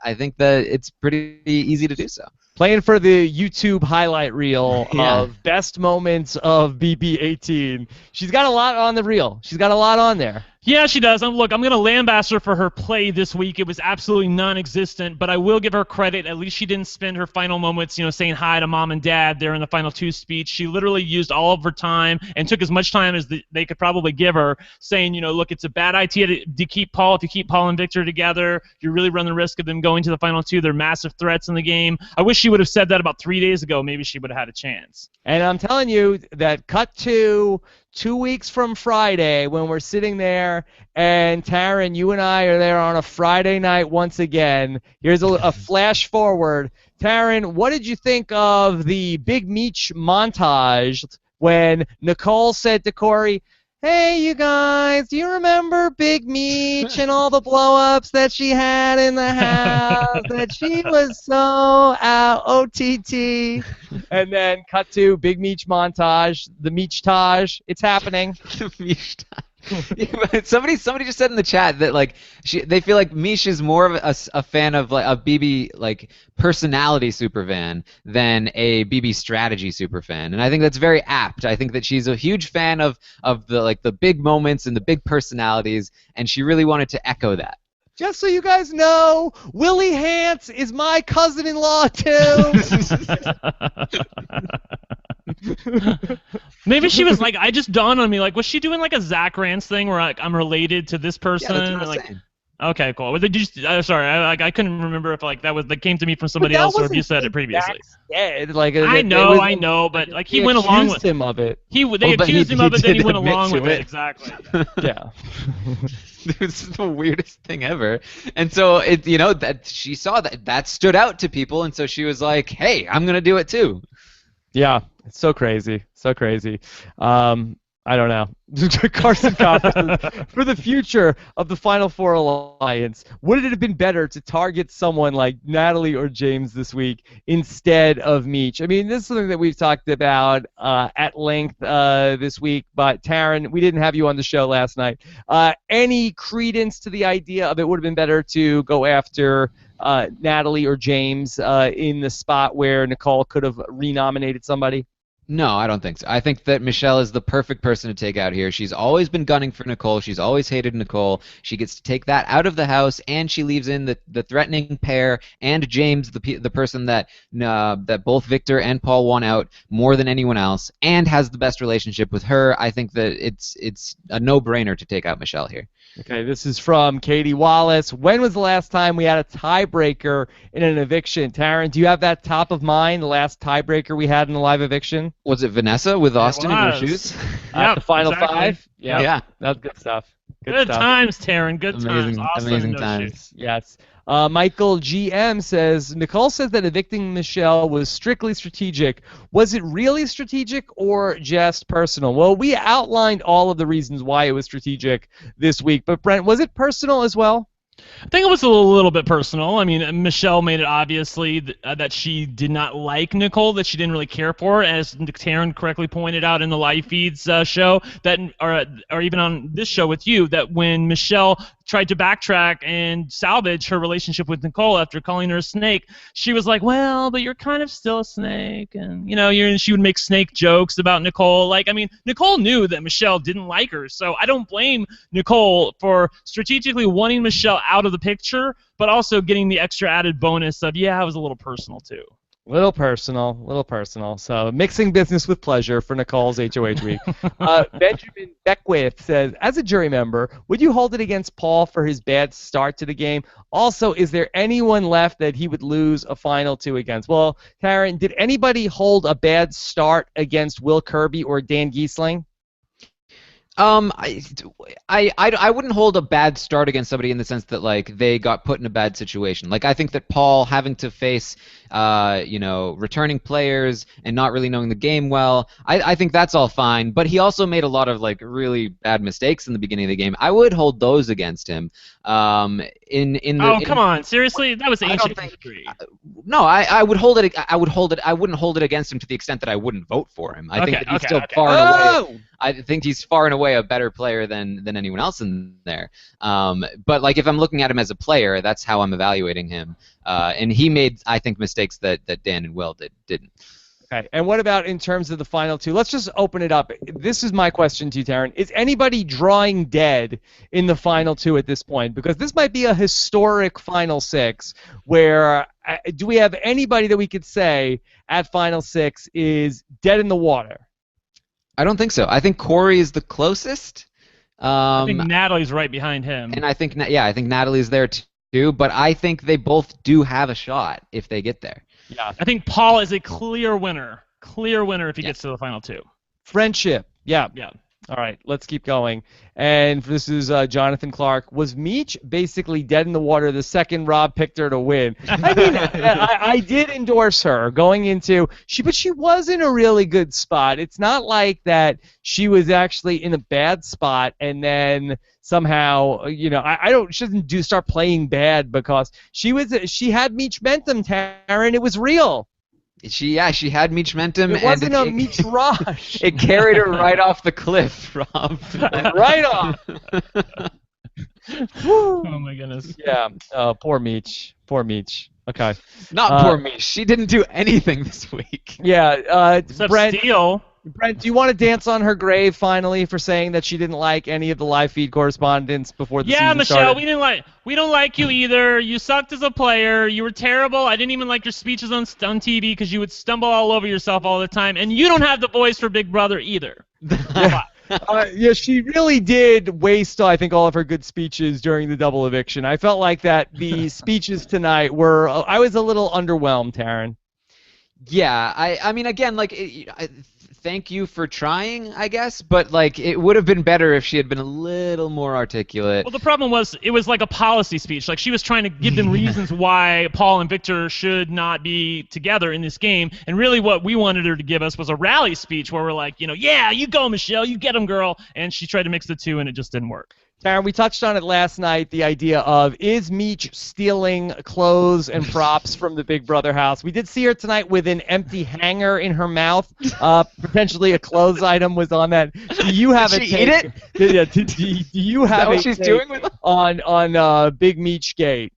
I think that it's pretty easy to do so. Playing for the YouTube highlight reel of best moments of BB-18. She's got a lot on the reel. She's got a lot on there. Yeah, she does. Look, I'm going to lambaste her for her play this week. It was absolutely non-existent, but I will give her credit. At least she didn't spend her final moments, saying hi to mom and dad there in the final 2 speech. She literally used all of her time and took as much time as they could probably give her, saying, look, it's a bad idea to keep Paul. If you keep Paul and Victor together, you really run the risk of them going to the final 2. They're massive threats in the game. I wish she would have said that about 3 days ago. Maybe she would have had a chance. And I'm telling you that cut to 2 weeks from Friday when we're sitting there and Taran, you and I are there on a Friday night once again. Here's a flash forward. Taran, what did you think of the Big Meech montage when Nicole said to Corey, hey, you guys, do you remember Big Meech and all the blow-ups that she had in the house, that she was so out, OTT? And then cut to Big Meech montage, the Meech-tage. It's happening. The Meech-tage. Somebody just said in the chat that like they feel like Mish is more of a fan of like a BB like personality superfan than a BB strategy superfan, and I think that's very apt. I think that she's a huge fan of the big moments and the big personalities, and she really wanted to echo that. Just so you guys know, Willie Hance is my cousin-in-law too. Maybe she was like, I just dawned on me, like, was she doing like a Zach Rance thing where like, I'm related to this person? Yeah, that's what I'm saying. Okay, cool. Well, did you, sorry, I couldn't remember if like that came to me from somebody else or if you said it previously. Yeah, like I know, but like he went along with him of it. They accused him of it, then he went along with it. Exactly. Yeah. This is the weirdest thing ever. And so that she saw that stood out to people, and so she was like, "Hey, I'm gonna do it too." Yeah, it's so crazy, so crazy. I don't know. Carson Coffin, for the future of the Final Four Alliance, would it have been better to target someone like Natalie or James this week instead of Meech? I mean, this is something that we've talked about at length this week, but Taran, we didn't have you on the show last night. Any credence to the idea of it would have been better to go after Natalie or James in the spot where Nicole could have renominated somebody? No, I don't think so. I think that Michelle is the perfect person to take out here. She's always been gunning for Nicole. She's always hated Nicole. She gets to take that out of the house, and she leaves in the threatening pair and James, the person that both Victor and Paul want out more than anyone else, and has the best relationship with her. I think that it's a no-brainer to take out Michelle here. Okay, this is from Katie Wallace. When was the last time we had a tiebreaker in an eviction? Taran, do you have that top of mind, the last tiebreaker we had in a live eviction? Was it Vanessa with Austin in her shoes? The final exactly. 5? Yeah. That's good stuff. Good stuff. Times, Taran. Good amazing, times. Awesome. Amazing times. Yes. Michael GM says, Nicole says that evicting Michelle was strictly strategic. Was it really strategic or just personal? Well, we outlined all of the reasons why it was strategic this week, but Brent, was it personal as well? I think it was a little bit personal. I mean, Michelle made it obviously that she did not like Nicole, that she didn't really care for, as Taran correctly pointed out in the live feeds show, that or even on this show with you, that when Michelle tried to backtrack and salvage her relationship with Nicole after calling her a snake, she was like, well, but you're kind of still a snake, and she would make snake jokes about Nicole. Like, I mean, Nicole knew that Michelle didn't like her, so I don't blame Nicole for strategically wanting Michelle out of the picture, but also getting the extra added bonus of, yeah, it was a little personal too. Little personal. So mixing business with pleasure for Nicole's HOH week. Benjamin Beckwith says, as a jury member, would you hold it against Paul for his bad start to the game? Also, is there anyone left that he would lose a final to against? Well, Taran, did anybody hold a bad start against Will Kirby or Dan Giesling? I wouldn't hold a bad start against somebody in the sense that like they got put in a bad situation. Like I think that Paul having to face returning players and not really knowing the game well, I think that's all fine. But he also made a lot of like really bad mistakes in the beginning of the game. I would hold those against him. Come on, seriously, that was ancient history. No, I would hold it. I wouldn't hold it against him to the extent that I wouldn't vote for him. I think that he's still far and away. I think he's far and away a better player than anyone else in there. But like if I'm looking at him as a player, that's how I'm evaluating him. And he made, I think, mistakes that Dan and Will didn't. Okay, and what about in terms of the final two? Let's just open it up. This is my question to you, Taran. Is anybody drawing dead in the final two at this point? Because this might be a historic final six where do we have anybody that we could say at final six is dead in the water? I don't think so. I think Corey is the closest. I think Natalie's right behind him. And I think Natalie's there too, but I think they both do have a shot if they get there. Yeah, I think Paul is a clear winner. Clear winner if he gets to the final two. Friendship. Yeah. Yeah. All right, let's keep going. And this is Jonathan Clark. Was Meech basically dead in the water the second Rob picked her to win? I mean, I did endorse her going into but she was in a really good spot. It's not like that she was actually in a bad spot and then somehow, she doesn't start playing bad because she had Meech Bentham, Taran. It was real. She had Meech Mentum. It wasn't a Meech rush. It carried her right off the cliff, Rob. Right off. Oh my goodness. Yeah. Poor Meech. Poor Meech. Okay. Not poor Meech. She didn't do anything this week. Yeah. Except Brent, steal. Brent, do you want to dance on her grave finally for saying that she didn't like any of the live feed correspondence before the season Michelle, started? we don't like you either. You sucked as a player. You were terrible. I didn't even like your speeches on TV because you would stumble all over yourself all the time. And you don't have the voice for Big Brother either. Yeah, she really did waste, I think, all of her good speeches during the double eviction. I felt like that the speeches tonight I was a little underwhelmed, Taran. Yeah, I mean, again, like, thank you for trying, I guess, but, like, it would have been better if she had been a little more articulate. Well, the problem was, it was like a policy speech. Like, she was trying to give them reasons why Paul and Victor should not be together in this game, and really what we wanted her to give us was a rally speech where we're like, yeah, you go, Michelle, you get him, girl, and she tried to mix the two, and it just didn't work. Taran, we touched on it last night, the idea of, is Meech stealing clothes and props from the Big Brother house? We did see her tonight with an empty hanger in her mouth. Potentially a clothes item was on that. Do you have Did she eat it? Yeah, do you have what she's doing with it? on Big Meech Gate?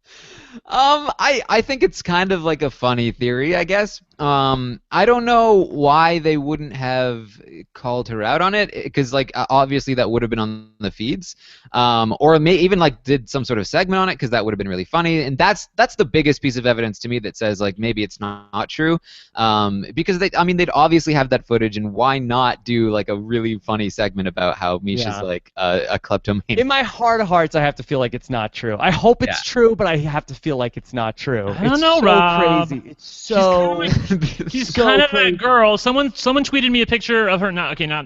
I think it's kind of like a funny theory, I guess. I don't know why they wouldn't have called her out on it, because like obviously that would have been on the feeds, or even like did some sort of segment on it, because that would have been really funny. And that's the biggest piece of evidence to me that says like maybe it's not true, because they'd obviously have that footage, and why not do like a really funny segment about how Misha's like a kleptomaniac? In my heart of hearts, I have to feel like it's not true. I hope it's true, but I have to feel like it's not true. I don't know, Rob. Crazy. It's so. She's kind of that girl. Someone tweeted me a picture of her.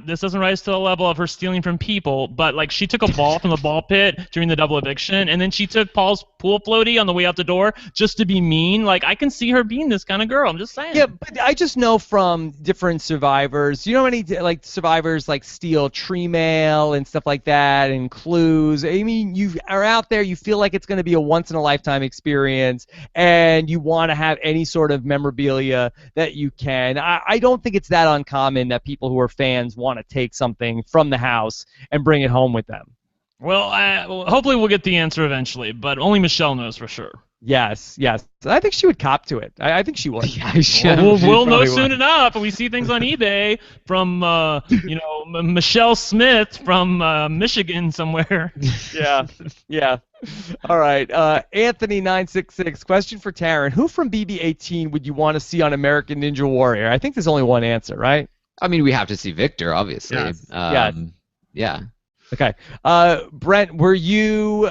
This doesn't rise to the level of her stealing from people, but like she took a ball from the ball pit during the double eviction, and then she took Paul's pool floaty on the way out the door just to be mean. Like I can see her being this kind of girl. I'm just saying. Yeah, but I just know from different survivors. You know any like survivors like steal tree mail and stuff like that and clues. I mean, you are out there. You feel like it's going to be a once in a lifetime experience, and you want to have any sort of memorabilia that you can. I don't think it's that uncommon that people who are fans want to take something from the house and bring it home with them. Well, hopefully we'll get the answer eventually, but only Michelle knows for sure. Yes. I think she would cop to it. I think she would. Yeah, we'll know soon enough. We see things on eBay from, Michelle Smith from Michigan somewhere. Yeah. All right. Anthony966, question for Taran. Who from BB18 would you want to see on American Ninja Warrior? I think there's only one answer, right? I mean, we have to see Victor, obviously. Yes. Yeah. Okay. Brent, were you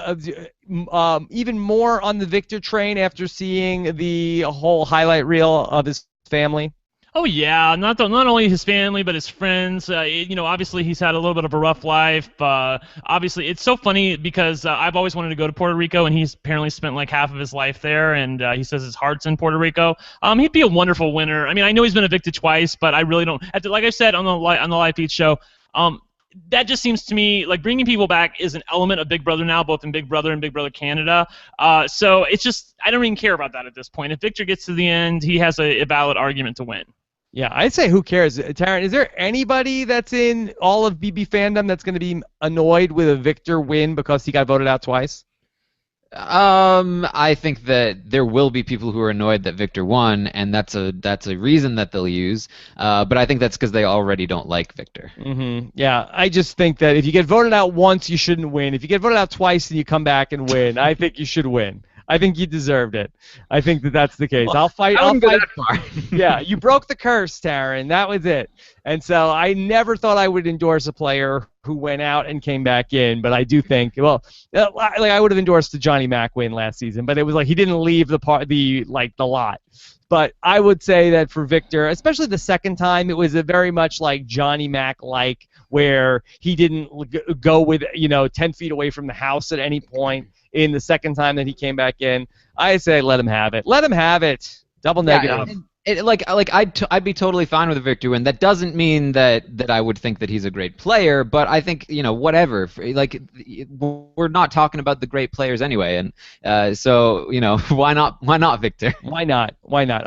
even more on the Victor train after seeing the whole highlight reel of his family? Oh yeah, not only his family but his friends. Obviously he's had a little bit of a rough life. Obviously, it's so funny because I've always wanted to go to Puerto Rico, and he's apparently spent like half of his life there, and he says his heart's in Puerto Rico. He'd be a wonderful winner. I mean, I know he's been evicted twice, but I really don't. Like I said on the Live Feed show, that just seems to me like bringing people back is an element of Big Brother now, both in Big Brother and Big Brother Canada. So it's just I don't even care about that at this point. If Victor gets to the end, he has a valid argument to win. Yeah, I'd say who cares? Taran, is there anybody that's in all of BB fandom that's going to be annoyed with a Victor win because he got voted out twice? I think that there will be people who are annoyed that Victor won, and that's a reason that they'll use. But I think that's because they already don't like Victor. Mm-hmm. Yeah, I just think that if you get voted out once, you shouldn't win. If you get voted out twice and you come back and win, I think you should win. I think you deserved it. I think that that's the case. Well, I'll fight. I wouldn't go that far. Yeah, you broke the curse, Taran. That was it. And so I never thought I would endorse a player who went out and came back in, but I do think, I would have endorsed the Johnny Mac win last season, but it was like he didn't leave the lot. But I would say that for Victor, especially the second time, it was a very much like Johnny Mac-like, where he didn't go with 10 feet away from the house at any point in the second time that he came back in. I say let him have it. Let him have it. Double negative. Yeah, I'd be totally fine with a Victor win. That doesn't mean that I would think that he's a great player, but I think whatever. We're not talking about the great players anyway, and so why not Victor? Why not?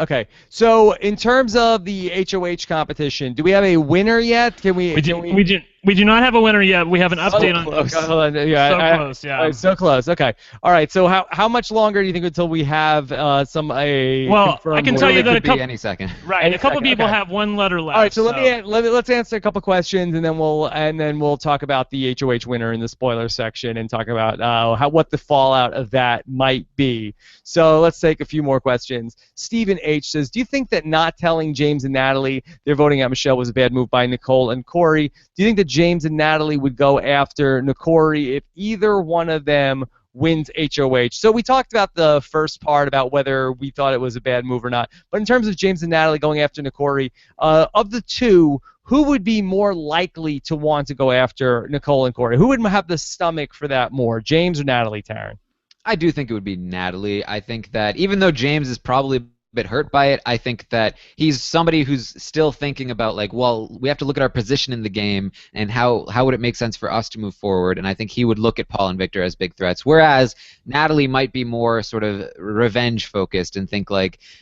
Okay. So in terms of the HOH competition, do we have a winner yet? We do not have a winner yet. We have an update on close. Hold on. Yeah, close. Yeah. So close. Okay. All right. So how much longer do you think until we have Well, I can tell you that it could be any second. Right. A couple people have one letter left. All right. So let's answer a couple questions, and then we'll talk about the HOH winner in the spoiler section and talk about what the fallout of that might be. So let's take a few more questions. Stephen H says, do you think that not telling James and Natalie they're voting out Michelle was a bad move by Nicole and Corey? Do you think that James and Natalie would go after Nikori if either one of them wins HOH? So we talked about the first part about whether we thought it was a bad move or not. But in terms of James and Natalie going after Nikori, of the two, who would be more likely to want to go after Nicole and Corey? Who would have the stomach for that more, James or Natalie, Taran? I do think it would be Natalie. I think that even though James is probably bit hurt by it, I think that he's somebody who's still thinking about we have to look at our position in the game and how would it make sense for us to move forward, and I think he would look at Paul and Victor as big threats, whereas Natalie might be more sort of revenge focused and think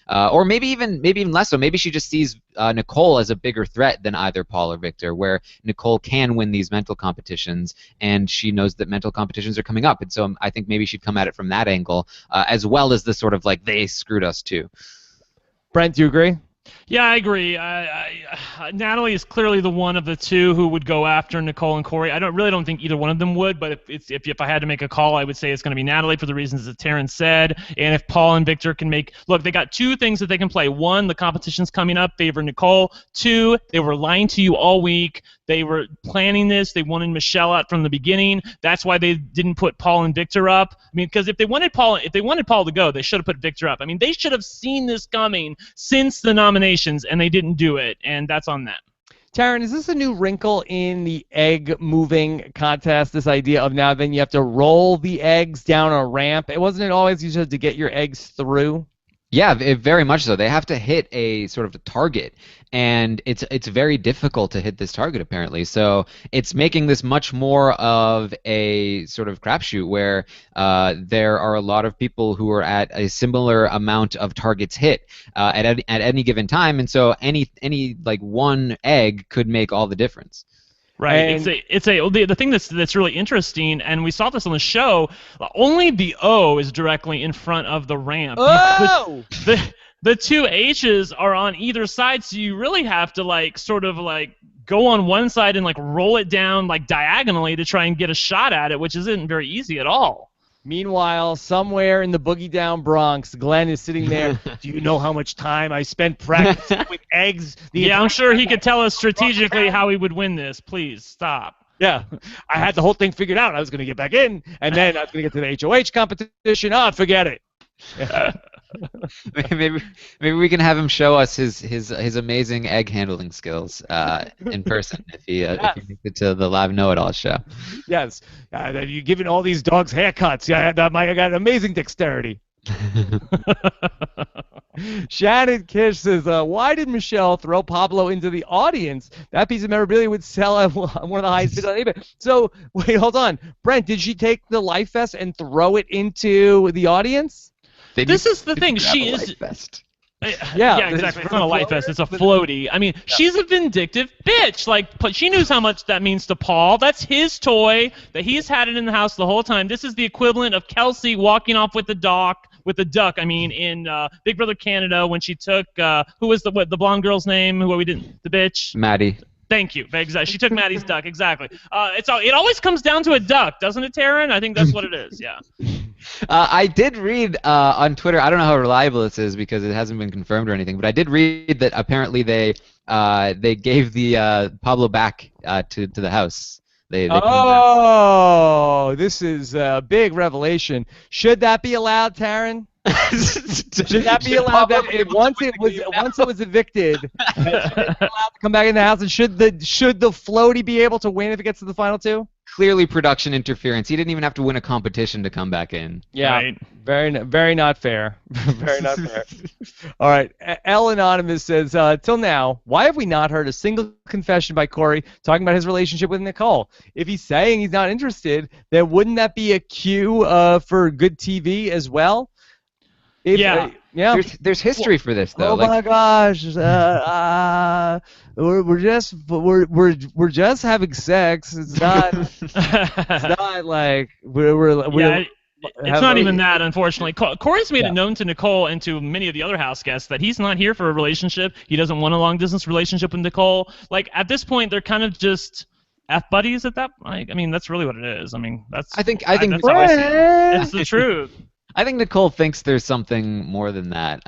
or maybe even less so. Maybe she just sees Nicole as a bigger threat than either Paul or Victor, where Nicole can win these mental competitions and she knows that mental competitions are coming up, and so I think maybe she'd come at it from that angle, as well as the sort of they screwed us too. Brent, do you agree? Yeah, I agree. Natalie is clearly the one of the two who would go after Nicole and Corey. I really don't think either one of them would, but if I had to make a call, I would say it's going to be Natalie for the reasons that Taran said. And if Paul and Victor can look, they got two things that they can play. One, the competition's coming up, favor Nicole. Two, they were lying to you all week. They were planning this. They wanted Michelle out from the beginning. That's why they didn't put Paul and Victor up. I mean, because if they wanted Paul to go, they should have put Victor up. I mean, they should have seen this coming since the nominations, and they didn't do it, and that's on them. Taran, is this a new wrinkle in the egg moving contest, this idea of now then you have to roll the eggs down a ramp? Wasn't it always you just had to get your eggs through? Yeah, very much so. They have to hit a sort of a target, and it's very difficult to hit this target apparently. So it's making this much more of a sort of crapshoot where there are a lot of people who are at a similar amount of targets hit at any given time, and so any one egg could make all the difference. Right. The thing that's really interesting, and we saw this on the show. Only the O is directly in front of the ramp. Oh! The two H's are on either side, so you really have to go on one side and roll it down diagonally to try and get a shot at it, which isn't very easy at all. Meanwhile, somewhere in the Boogie Down Bronx, Glenn is sitting there. Do you know how much time I spent practicing with eggs? Yeah, I'm sure he could tell us strategically how he would win this. Please, stop. Yeah, I had the whole thing figured out. I was going to get back in, and then I was going to get to the HOH competition. Forget it. maybe we can have him show us his amazing egg handling skills in person if he makes it to the live Know It All show. Yes. You're giving all these dogs haircuts. Yeah, I got amazing dexterity. Shannon Kish says, why did Michelle throw Pablo into the audience? That piece of memorabilia would sell at one of the highest bids on eBay. So, wait, hold on. Brent, did she take the life vest and throw it into the audience? This is the thing. She is. Yeah, exactly. It's not a life vest. It's a floaty. I mean, she's a vindictive bitch. Like, she knows how much that means to Paul. That's his toy that he's had it in the house the whole time. This is the equivalent of Kelsey walking off with the duck. In Big Brother Canada when she took who was the blonde girl's name? The bitch. Maddie. Thank you. Exactly. She took Maddie's duck. Exactly. It always comes down to a duck, doesn't it, Taran? I think that's what it is. Yeah. I did read on Twitter. I don't know how reliable this is because it hasn't been confirmed or anything, but I did read that apparently they gave the Pablo back to the house. They this is a big revelation. Should that be allowed, Taran? Should that be allowed? Once it was evicted, should it be allowed to come back in the house? And should the floaty be able to win if it gets to the final two? Clearly, production interference. He didn't even have to win a competition to come back in. Yeah, right. Very not fair. Very not fair. All right, L Anonymous says, till now, why have we not heard a single confession by Corey talking about his relationship with Nicole? If he's saying he's not interested, then wouldn't that be a cue for good TV as well? Yeah. There's history for this though. Oh my gosh, we're just having sex. It's not. It's not like we're it's not even that, unfortunately. Corey's made it known to Nicole and to many of the other house guests that he's not here for a relationship. He doesn't want a long-distance relationship with Nicole. Like, at this point, they're kind of just F-buddies at that point. I mean, that's really what it is. I mean, I think that's how I see it. It's the truth. I think Nicole thinks there's something more than that.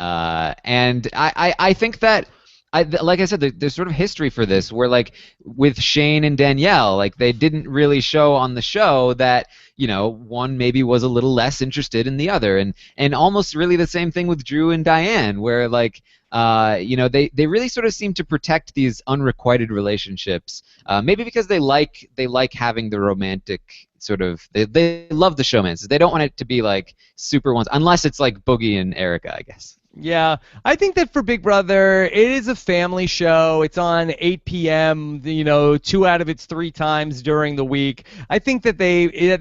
And I think that, like I said, there's sort of history for this where, like, with Shane and Danielle, like, they didn't really show on the show that, you know, one maybe was a little less interested in the other. And almost really the same thing with Drew and Diane, where, like, you know, they really sort of seem to protect these unrequited relationships. Maybe because they like having the romantic sort of, they love the showmance. They don't want it to be like super ones, unless it's like Boogie and Erica, I guess. Yeah, I think that for Big Brother, it is a family show. It's on 8 p.m., you know, 2 out of its 3 times during the week. I think that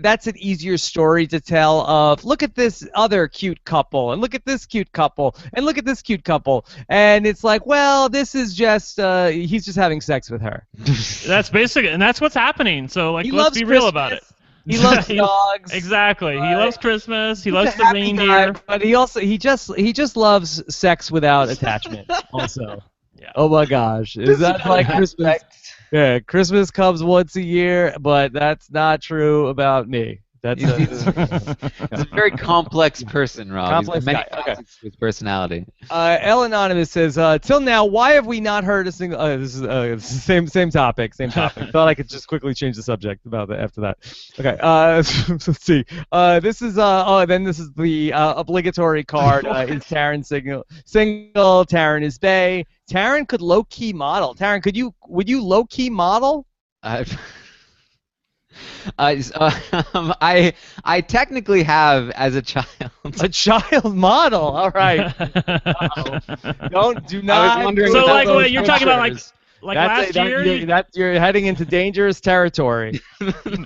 that's an easier story to tell of, look at this other cute couple, and look at this cute couple, and look at this cute couple. And it's like, well, this is just, he's just having sex with her. That's basic, and that's what's happening. So, like, let's be real about it. He loves dogs. Exactly. He loves Christmas. He loves the reindeer. Guy, but he just loves sex without attachment. Also. Yeah. Oh my gosh. Is that like Christmas? Yeah, Christmas comes once a year, but that's not true about me. He's a very complex person, Rob. Complex many guy. Okay. With personality. L Anonymous says, till now, why have we not heard a single? This is same topic. Thought I could just quickly change the subject about that after that. Okay. Let's see. This is this is the obligatory card. Is Taran single? Taran is bae. Taran could low key model. Taran, would you low key model? I technically have as a child. A child model. All right. Do not. I was wondering. So, like, wait, you're talking about like last year? You're heading into dangerous territory.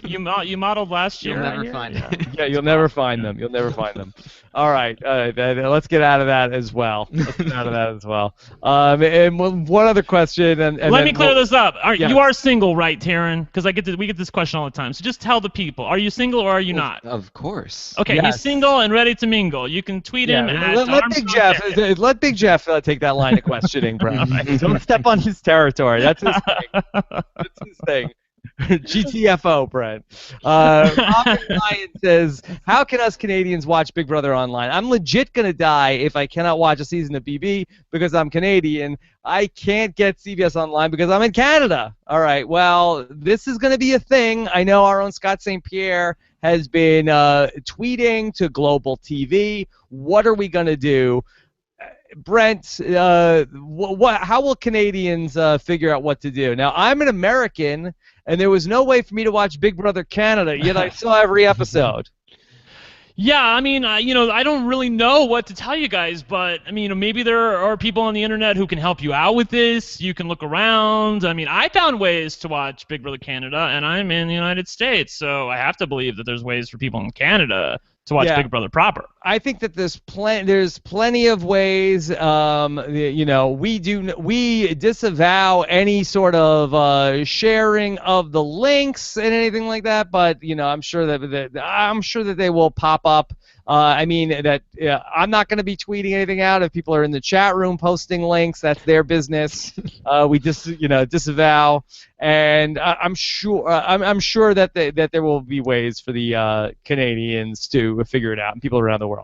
You modeled last year. You'll never find them. Yeah, you'll never find them. You'll never find them. All right. Let's get out of that as well. And one other question. And let me clear this up. You are single, right, Taran? Because we get this question all the time. So just tell the people: are you single or are you not? Of course. Okay, yes. He's single and ready to mingle. You can tweet him at Armstrong. Let Big Jeff take that line of questioning, bro. Don't step on his territory. That's his thing. GTFO, Brent. Robin Ryan says, how can us Canadians watch Big Brother online? I'm legit going to die if I cannot watch a season of BB because I'm Canadian. I can't get CBS online because I'm in Canada. All right, well, this is going to be a thing. I know our own Scott St. Pierre has been tweeting to global TV. What are we going to do? Brent, how will Canadians figure out what to do? Now, I'm an American, and there was no way for me to watch Big Brother Canada, yet I saw every episode. Yeah, I mean, I don't really know what to tell you guys, but I mean, maybe there are people on the internet who can help you out with this. You can look around. I mean, I found ways to watch Big Brother Canada, and I'm in the United States, so I have to believe that there's ways for people in Canada to watch Big Brother proper. I think that there's plenty of ways. We disavow any sort of sharing of the links and anything like that. But I'm sure that they will pop up. I'm not going to be tweeting anything out. If people are in the chat room posting links, that's their business. We disavow, and I'm sure that there will be ways for the Canadians to figure it out, and people around the world.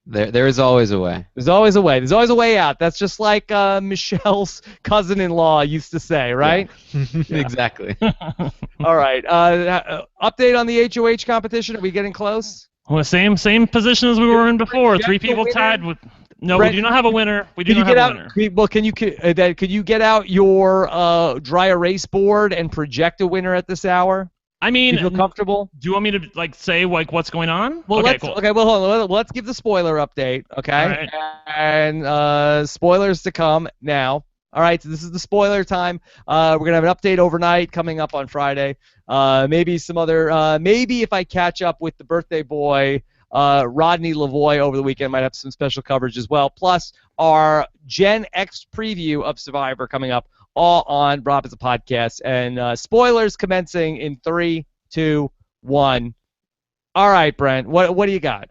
There is always a way. There's always a way. There's always a way out. That's just like Michelle's cousin-in-law used to say, right? Yeah. Exactly. All right. Update on the HOH competition. Are we getting close? Well, same position as we were in before. 3 people tied with. No, Brent, we do not have a winner. We do not have a winner. Well, could you get out your dry erase board and project a winner at this hour? I mean, do you feel comfortable? Do you want me to say what's going on? Well, okay, cool. Well, hold on. Let's give the spoiler update, okay? All right. And spoilers to come now. All right, so this is the spoiler time. We're gonna have an update overnight coming up on Friday. Maybe some other. Maybe if I catch up with the birthday boy, Rodney Lavoie over the weekend, might have some special coverage as well. Plus our Gen X preview of Survivor coming up, all on RHAP as a podcast. And spoilers commencing in 3, 2, 1. All right, Brent. What do you got?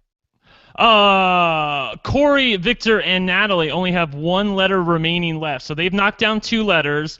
Corey, Victor, and Natalie only have 1 letter remaining left, so they've knocked down 2 letters.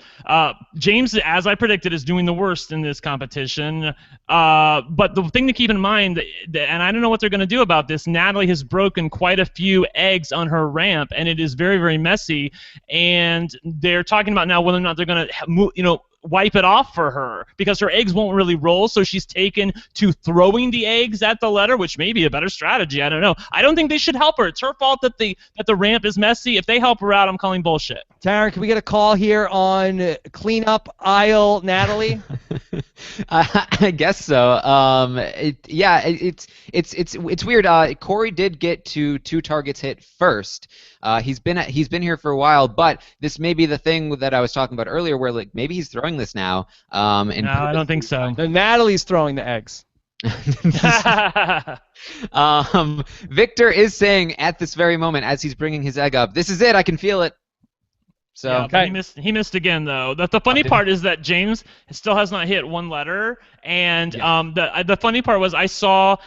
James, as I predicted, is doing the worst in this competition. But the thing to keep in mind, and I don't know what they're going to do about this, Natalie has broken quite a few eggs on her ramp, and it is very, very messy. And they're talking about now whether or not they're going to, wipe it off for her because her eggs won't really roll, so she's taken to throwing the eggs at the letter, which may be a better strategy. I don't know. I don't think they should help her. It's her fault that the ramp is messy. If they help her out, I'm calling bullshit. Taran, can we get a call here on cleanup aisle Natalie? I guess so. It's weird. Corey did get to 2 targets hit first. He's been here for a while, but this may be the thing that I was talking about earlier, where maybe he's throwing this now. No, I don't think so. Natalie's throwing the eggs. Victor is saying at this very moment, as he's bringing his egg up, "This is it. I can feel it." So yeah, okay. He missed again though. The funny part is that James still has not hit 1 letter, and the funny part was I saw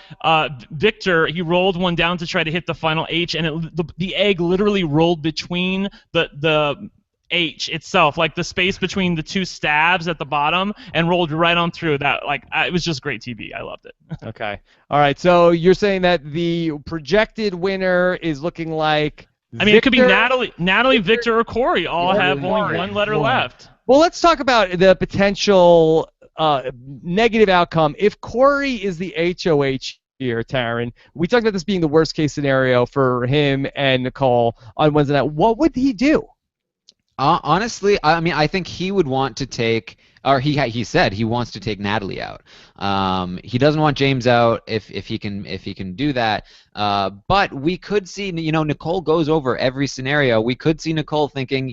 Victor. He rolled one down to try to hit the final H, and the egg literally rolled between the H itself, like the space between the 2 stabs at the bottom, and rolled right on through that. It was just great TV. I loved it. Okay. All right. So you're saying that the projected winner is looking like. I mean, Victor, it could be Natalie, Victor, or Corey. All have only 1 letter left. Well, let's talk about the potential negative outcome. If Corey is the HOH here, Taran, we talked about this being the worst case scenario for him and Nicole on Wednesday night. What would he do? Honestly, I mean, I think he would want to take, or he said he wants to take Natalie out. He doesn't want James out if he can do that. But we could see, Nicole goes over every scenario. We could see Nicole thinking,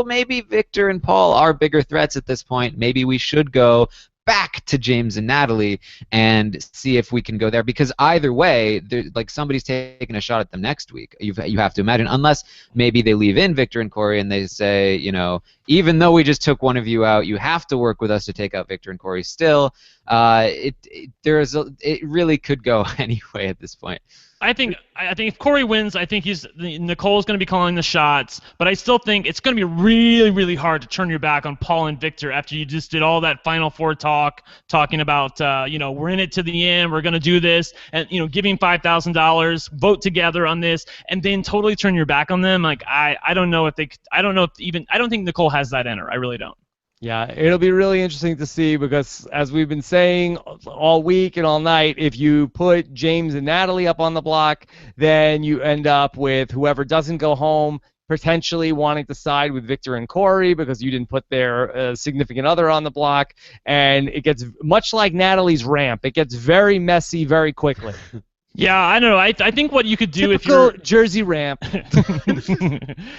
maybe Victor and Paul are bigger threats at this point. Maybe we should go back to James and Natalie and see if we can go there, because either way, somebody's taking a shot at them next week. You have to imagine, unless maybe they leave in Victor and Corey and they say, even though we just took one of you out, you have to work with us to take out Victor and Corey still. It really could go anyway at this point. I think if Corey wins, I think Nicole's going to be calling the shots, but I still think it's going to be really, really hard to turn your back on Paul and Victor after you just did all that Final Four talking about, we're in it to the end, we're going to do this, and, giving $5,000, vote together on this, and then totally turn your back on them. I don't think Nicole has that in her. I really don't. Yeah, it'll be really interesting to see because, as we've been saying all week and all night, if you put James and Natalie up on the block, then you end up with whoever doesn't go home potentially wanting to side with Victor and Corey because you didn't put their significant other on the block, and it gets much like Natalie's ramp. It gets very messy very quickly. Yeah, I don't know. I think what you could do Typical if you're Jersey ramp.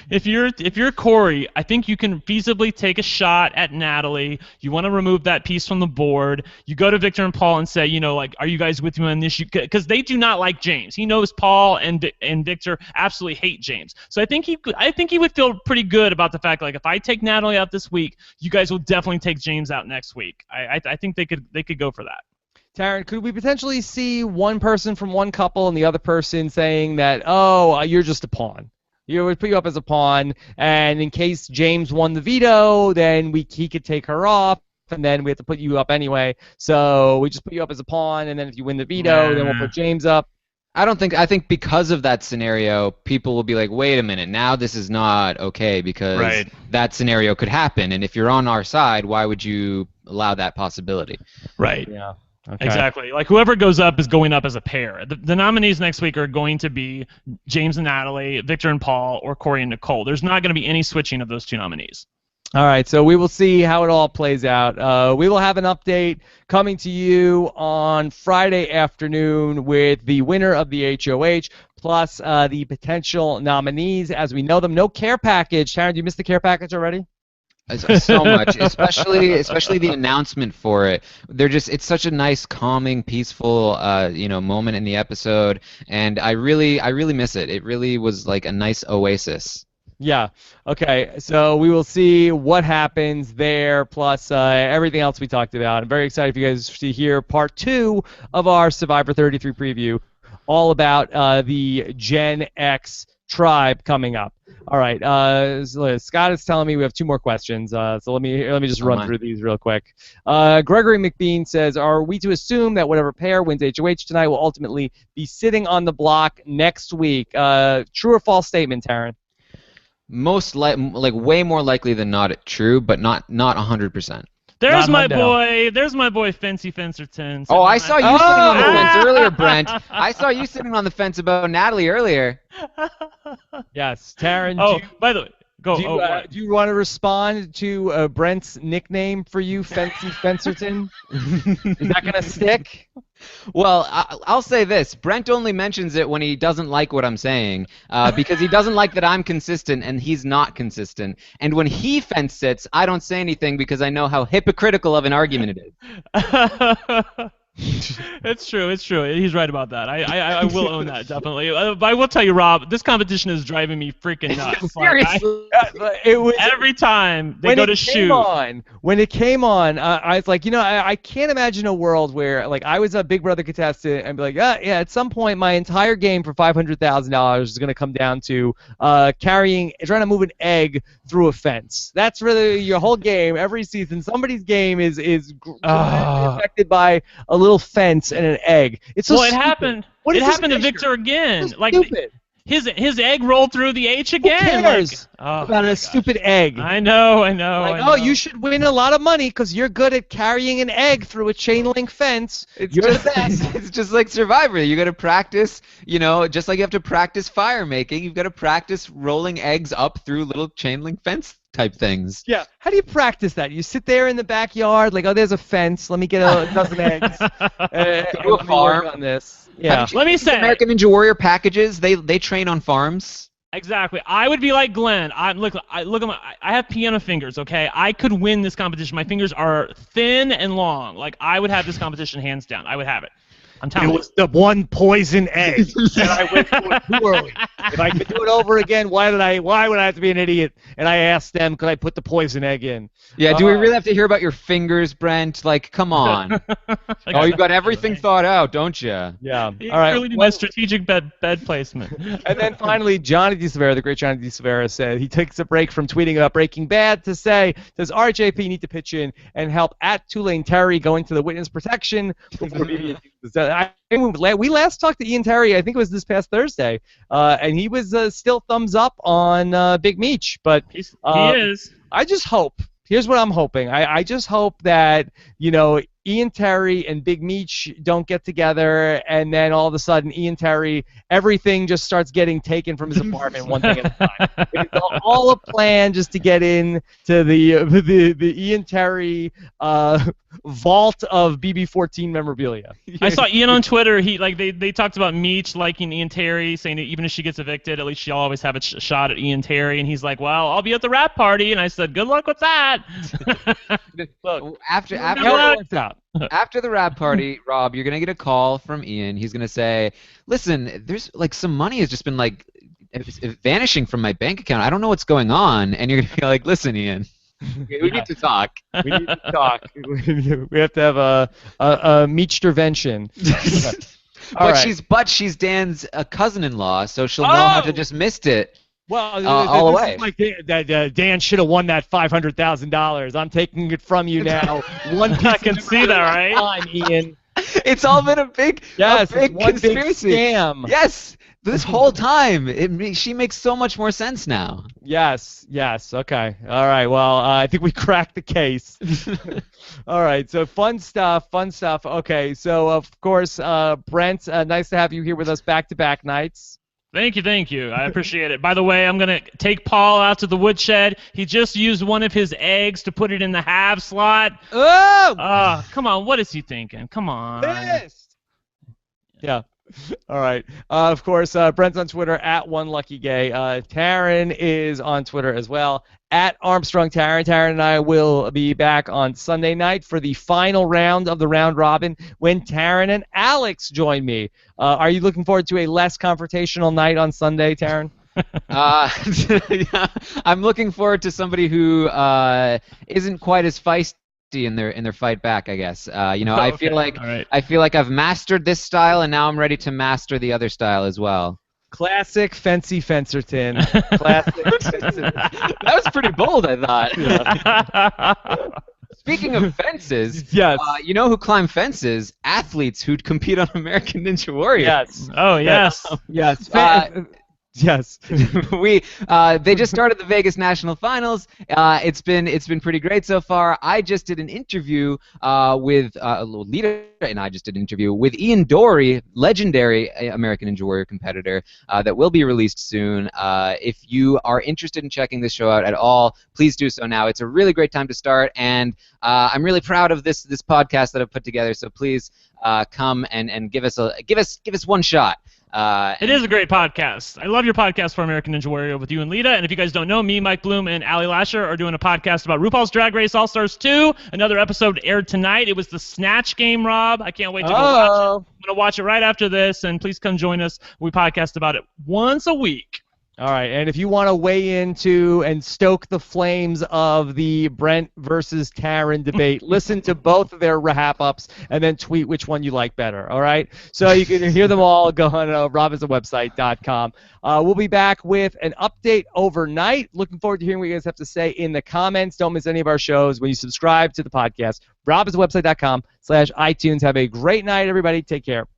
if you're Corey, I think you can feasibly take a shot at Natalie. You want to remove that piece from the board. You go to Victor and Paul and say, like, are you guys with me on this? Because they do not like James. He knows Paul and Victor absolutely hate James. So I think he would feel pretty good about the fact, like, if I take Natalie out this week, you guys will definitely take James out next week. I think they could go for that. Taran, could we potentially see one person from one couple and the other person saying that, oh, you're just a pawn? You would put you up as a pawn, and in case James won the veto, then he could take her off, and then we have to put you up anyway. So we just put you up as a pawn, and then if you win the veto, then we'll put James up. I think because of that scenario, people will be like, wait a minute, now this is not okay because that scenario could happen, and if you're on our side, why would you allow that possibility? Right. Yeah. Okay. Exactly. Like, whoever goes up is going up as a pair. The nominees next week are going to be James and Natalie, Victor and Paul, or Corey and Nicole. There's not going to be any switching of those two nominees. All right, so we will see how it all plays out. We will have an update coming to you on Friday afternoon with the winner of the HOH, plus the potential nominees as we know them. No care package. Taran, you missed the care package already? So much, especially the announcement for it. It's such a nice, calming, peaceful, moment in the episode, and I really miss it. It really was like a nice oasis. Yeah. Okay. So we will see what happens there, plus everything else we talked about. I'm very excited for you guys to hear part 2 of our Survivor 33 preview, all about the Gen X tribe coming up. All right, so Scott is telling me we have 2 more questions, so let me just run through these real quick. Gregory McBean says, are we to assume that whatever pair wins HOH tonight will ultimately be sitting on the block next week? True or false statement, Taran? Way more likely than not true, but not 100%. There's my boy, Fancy Fencerton. Oh, I saw you sitting on the fence earlier, Brent. I saw you sitting on the fence about Natalie earlier. Yes, Taran. By the way, go. Do you want to respond to Brent's nickname for you, Fancy Fencerton? Is that gonna stick? Well, I'll say this. Brent only mentions it when he doesn't like what I'm saying, because he doesn't like that I'm consistent and he's not consistent. And when he fence sits, I don't say anything because I know how hypocritical of an argument it is. It's true. He's right about that. I will own that, definitely. But I will tell you, Rob, this competition is driving me freaking nuts. Seriously, it was every time they go to shoot. When it came on, I was like, I can't imagine a world where, like, I was a Big Brother contestant and be like, yeah, at some point my entire game for $500,000 is going to come down to trying to move an egg through a fence. That's really your whole game. Every season, somebody's game is affected by a little fence and an egg. It's so it happened. It happened to Victor again. Like, stupid. His egg rolled through the H again. Who cares about a stupid egg? I know. Oh, you should win a lot of money because you're good at carrying an egg through a chain link fence. You're the best. It's just like Survivor. You got to practice, just like you have to practice fire making. You've got to practice rolling eggs up through little chain link fence type things. Yeah. How do you practice that? You sit there in the backyard, like, oh, there's a fence. Let me get a dozen eggs. Do a farm on this. Yeah. Let me say, American Ninja Warrior packages. They train on farms. Exactly. I would be like Glenn. I have piano fingers. Okay, I could win this competition. My fingers are thin and long. Like, I would have this competition hands down. I would have it. I'm telling you. It was the one poison egg, and I went through it too early. If I could do it over again, why would I have to be an idiot? And I asked them, could I put the poison egg in? Yeah, do we really have to hear about your fingers, Brent? Like, come on. You've got everything thought out, don't you? Yeah. You all right. really do my strategic bed placement. And then finally, Johnny DeSavera, the great Johnny DeSavera, said he takes a break from tweeting about Breaking Bad to say, does RHAP need to pitch in and help at Tulane Terry go into the witness protection? We last talked to Ian Terry, I think it was this past Thursday, and he was still thumbs up on Big Meech, but he is. I just hope Here's what I'm hoping. I just hope that, Ian Terry and Big Meech don't get together, and then all of a sudden Ian Terry, everything just starts getting taken from his apartment one thing at a time. It's all a plan just to get in to the Ian Terry vault of BB14 memorabilia. I saw Ian on Twitter. They talked about Meech liking Ian Terry, saying that even if she gets evicted, at least she'll always have a shot at Ian Terry. And he's like, "Well, I'll be at the RHAP party." And I said, "Good luck with that." Look, after it works out. After the RHAP party, Rob, you're gonna get a call from Ian. He's gonna say, "Listen, there's some money has just been vanishing from my bank account. I don't know what's going on." And you're gonna be like, "Listen, Ian, we need to talk. We need to talk. We have to have a Meech-tervention." But she's Dan's cousin-in-law, so she'll know how to just missed it. Well, all the way. Like Dan should have won that $500,000. I'm taking it from you now. I can see that, right? Time, Ian. It's all been a big conspiracy. Big scam. Yes, this whole time, she makes so much more sense now. Yes. Okay. All right. Well, I think we cracked the case. All right. So fun stuff. Okay. So of course, Brent, nice to have you here with us back-to-back nights. Thank you. I appreciate it. By the way, I'm going to take Paul out to the woodshed. He just used one of his eggs to put it in the half slot. Oh! Come on. What is he thinking? Come on. Pissed. Yeah. All right. Of course, Brent's on Twitter at @OneLuckyGay. Taran is on Twitter as well at Armstrong Taran. Taran and I will be back on Sunday night for the final round of the round robin when Taran and Alex join me. Are you looking forward to a less confrontational night on Sunday, Taran? Yeah, I'm looking forward to somebody who isn't quite as feisty in their fight back, I guess. I feel like I've mastered this style, and now I'm ready to master the other style as well. Classic Fancy Fencerton. Classic Fencerton. That was pretty bold, I thought. Yeah. Speaking of fences, yes. You know who climb fences? Athletes who compete on American Ninja Warrior. Yes. Oh, yes. Yes. Yes. They just started the Vegas National Finals. It's been pretty great so far. I just did an interview with Lita, and I just did an interview with Ian Dory, legendary American Ninja Warrior competitor, that will be released soon. If you are interested in checking this show out at all, please do so now. It's a really great time to start, and I'm really proud of this podcast that I've put together. So please come and give us one shot. It is a great podcast. I love your podcast for American Ninja Warrior with you and Lita. And if you guys don't know, me, Mike Bloom, and Allie Lasher are doing a podcast about RuPaul's Drag Race All-Stars 2. Another episode aired tonight. It was the Snatch Game, Rob. I can't wait to go watch it. I'm going to watch it right after this, and please come join us. We podcast about it once a week. All right, and if you want to weigh into and stoke the flames of the Brent versus Taran debate, listen to both of their wrap-ups and then tweet which one you like better, all right? So you can hear them all. Go on robinsonwebsite.com. We'll be back with an update overnight. Looking forward to hearing what you guys have to say in the comments. Don't miss any of our shows when you subscribe to the podcast. robinsonwebsite.com/iTunes. Have a great night, everybody. Take care.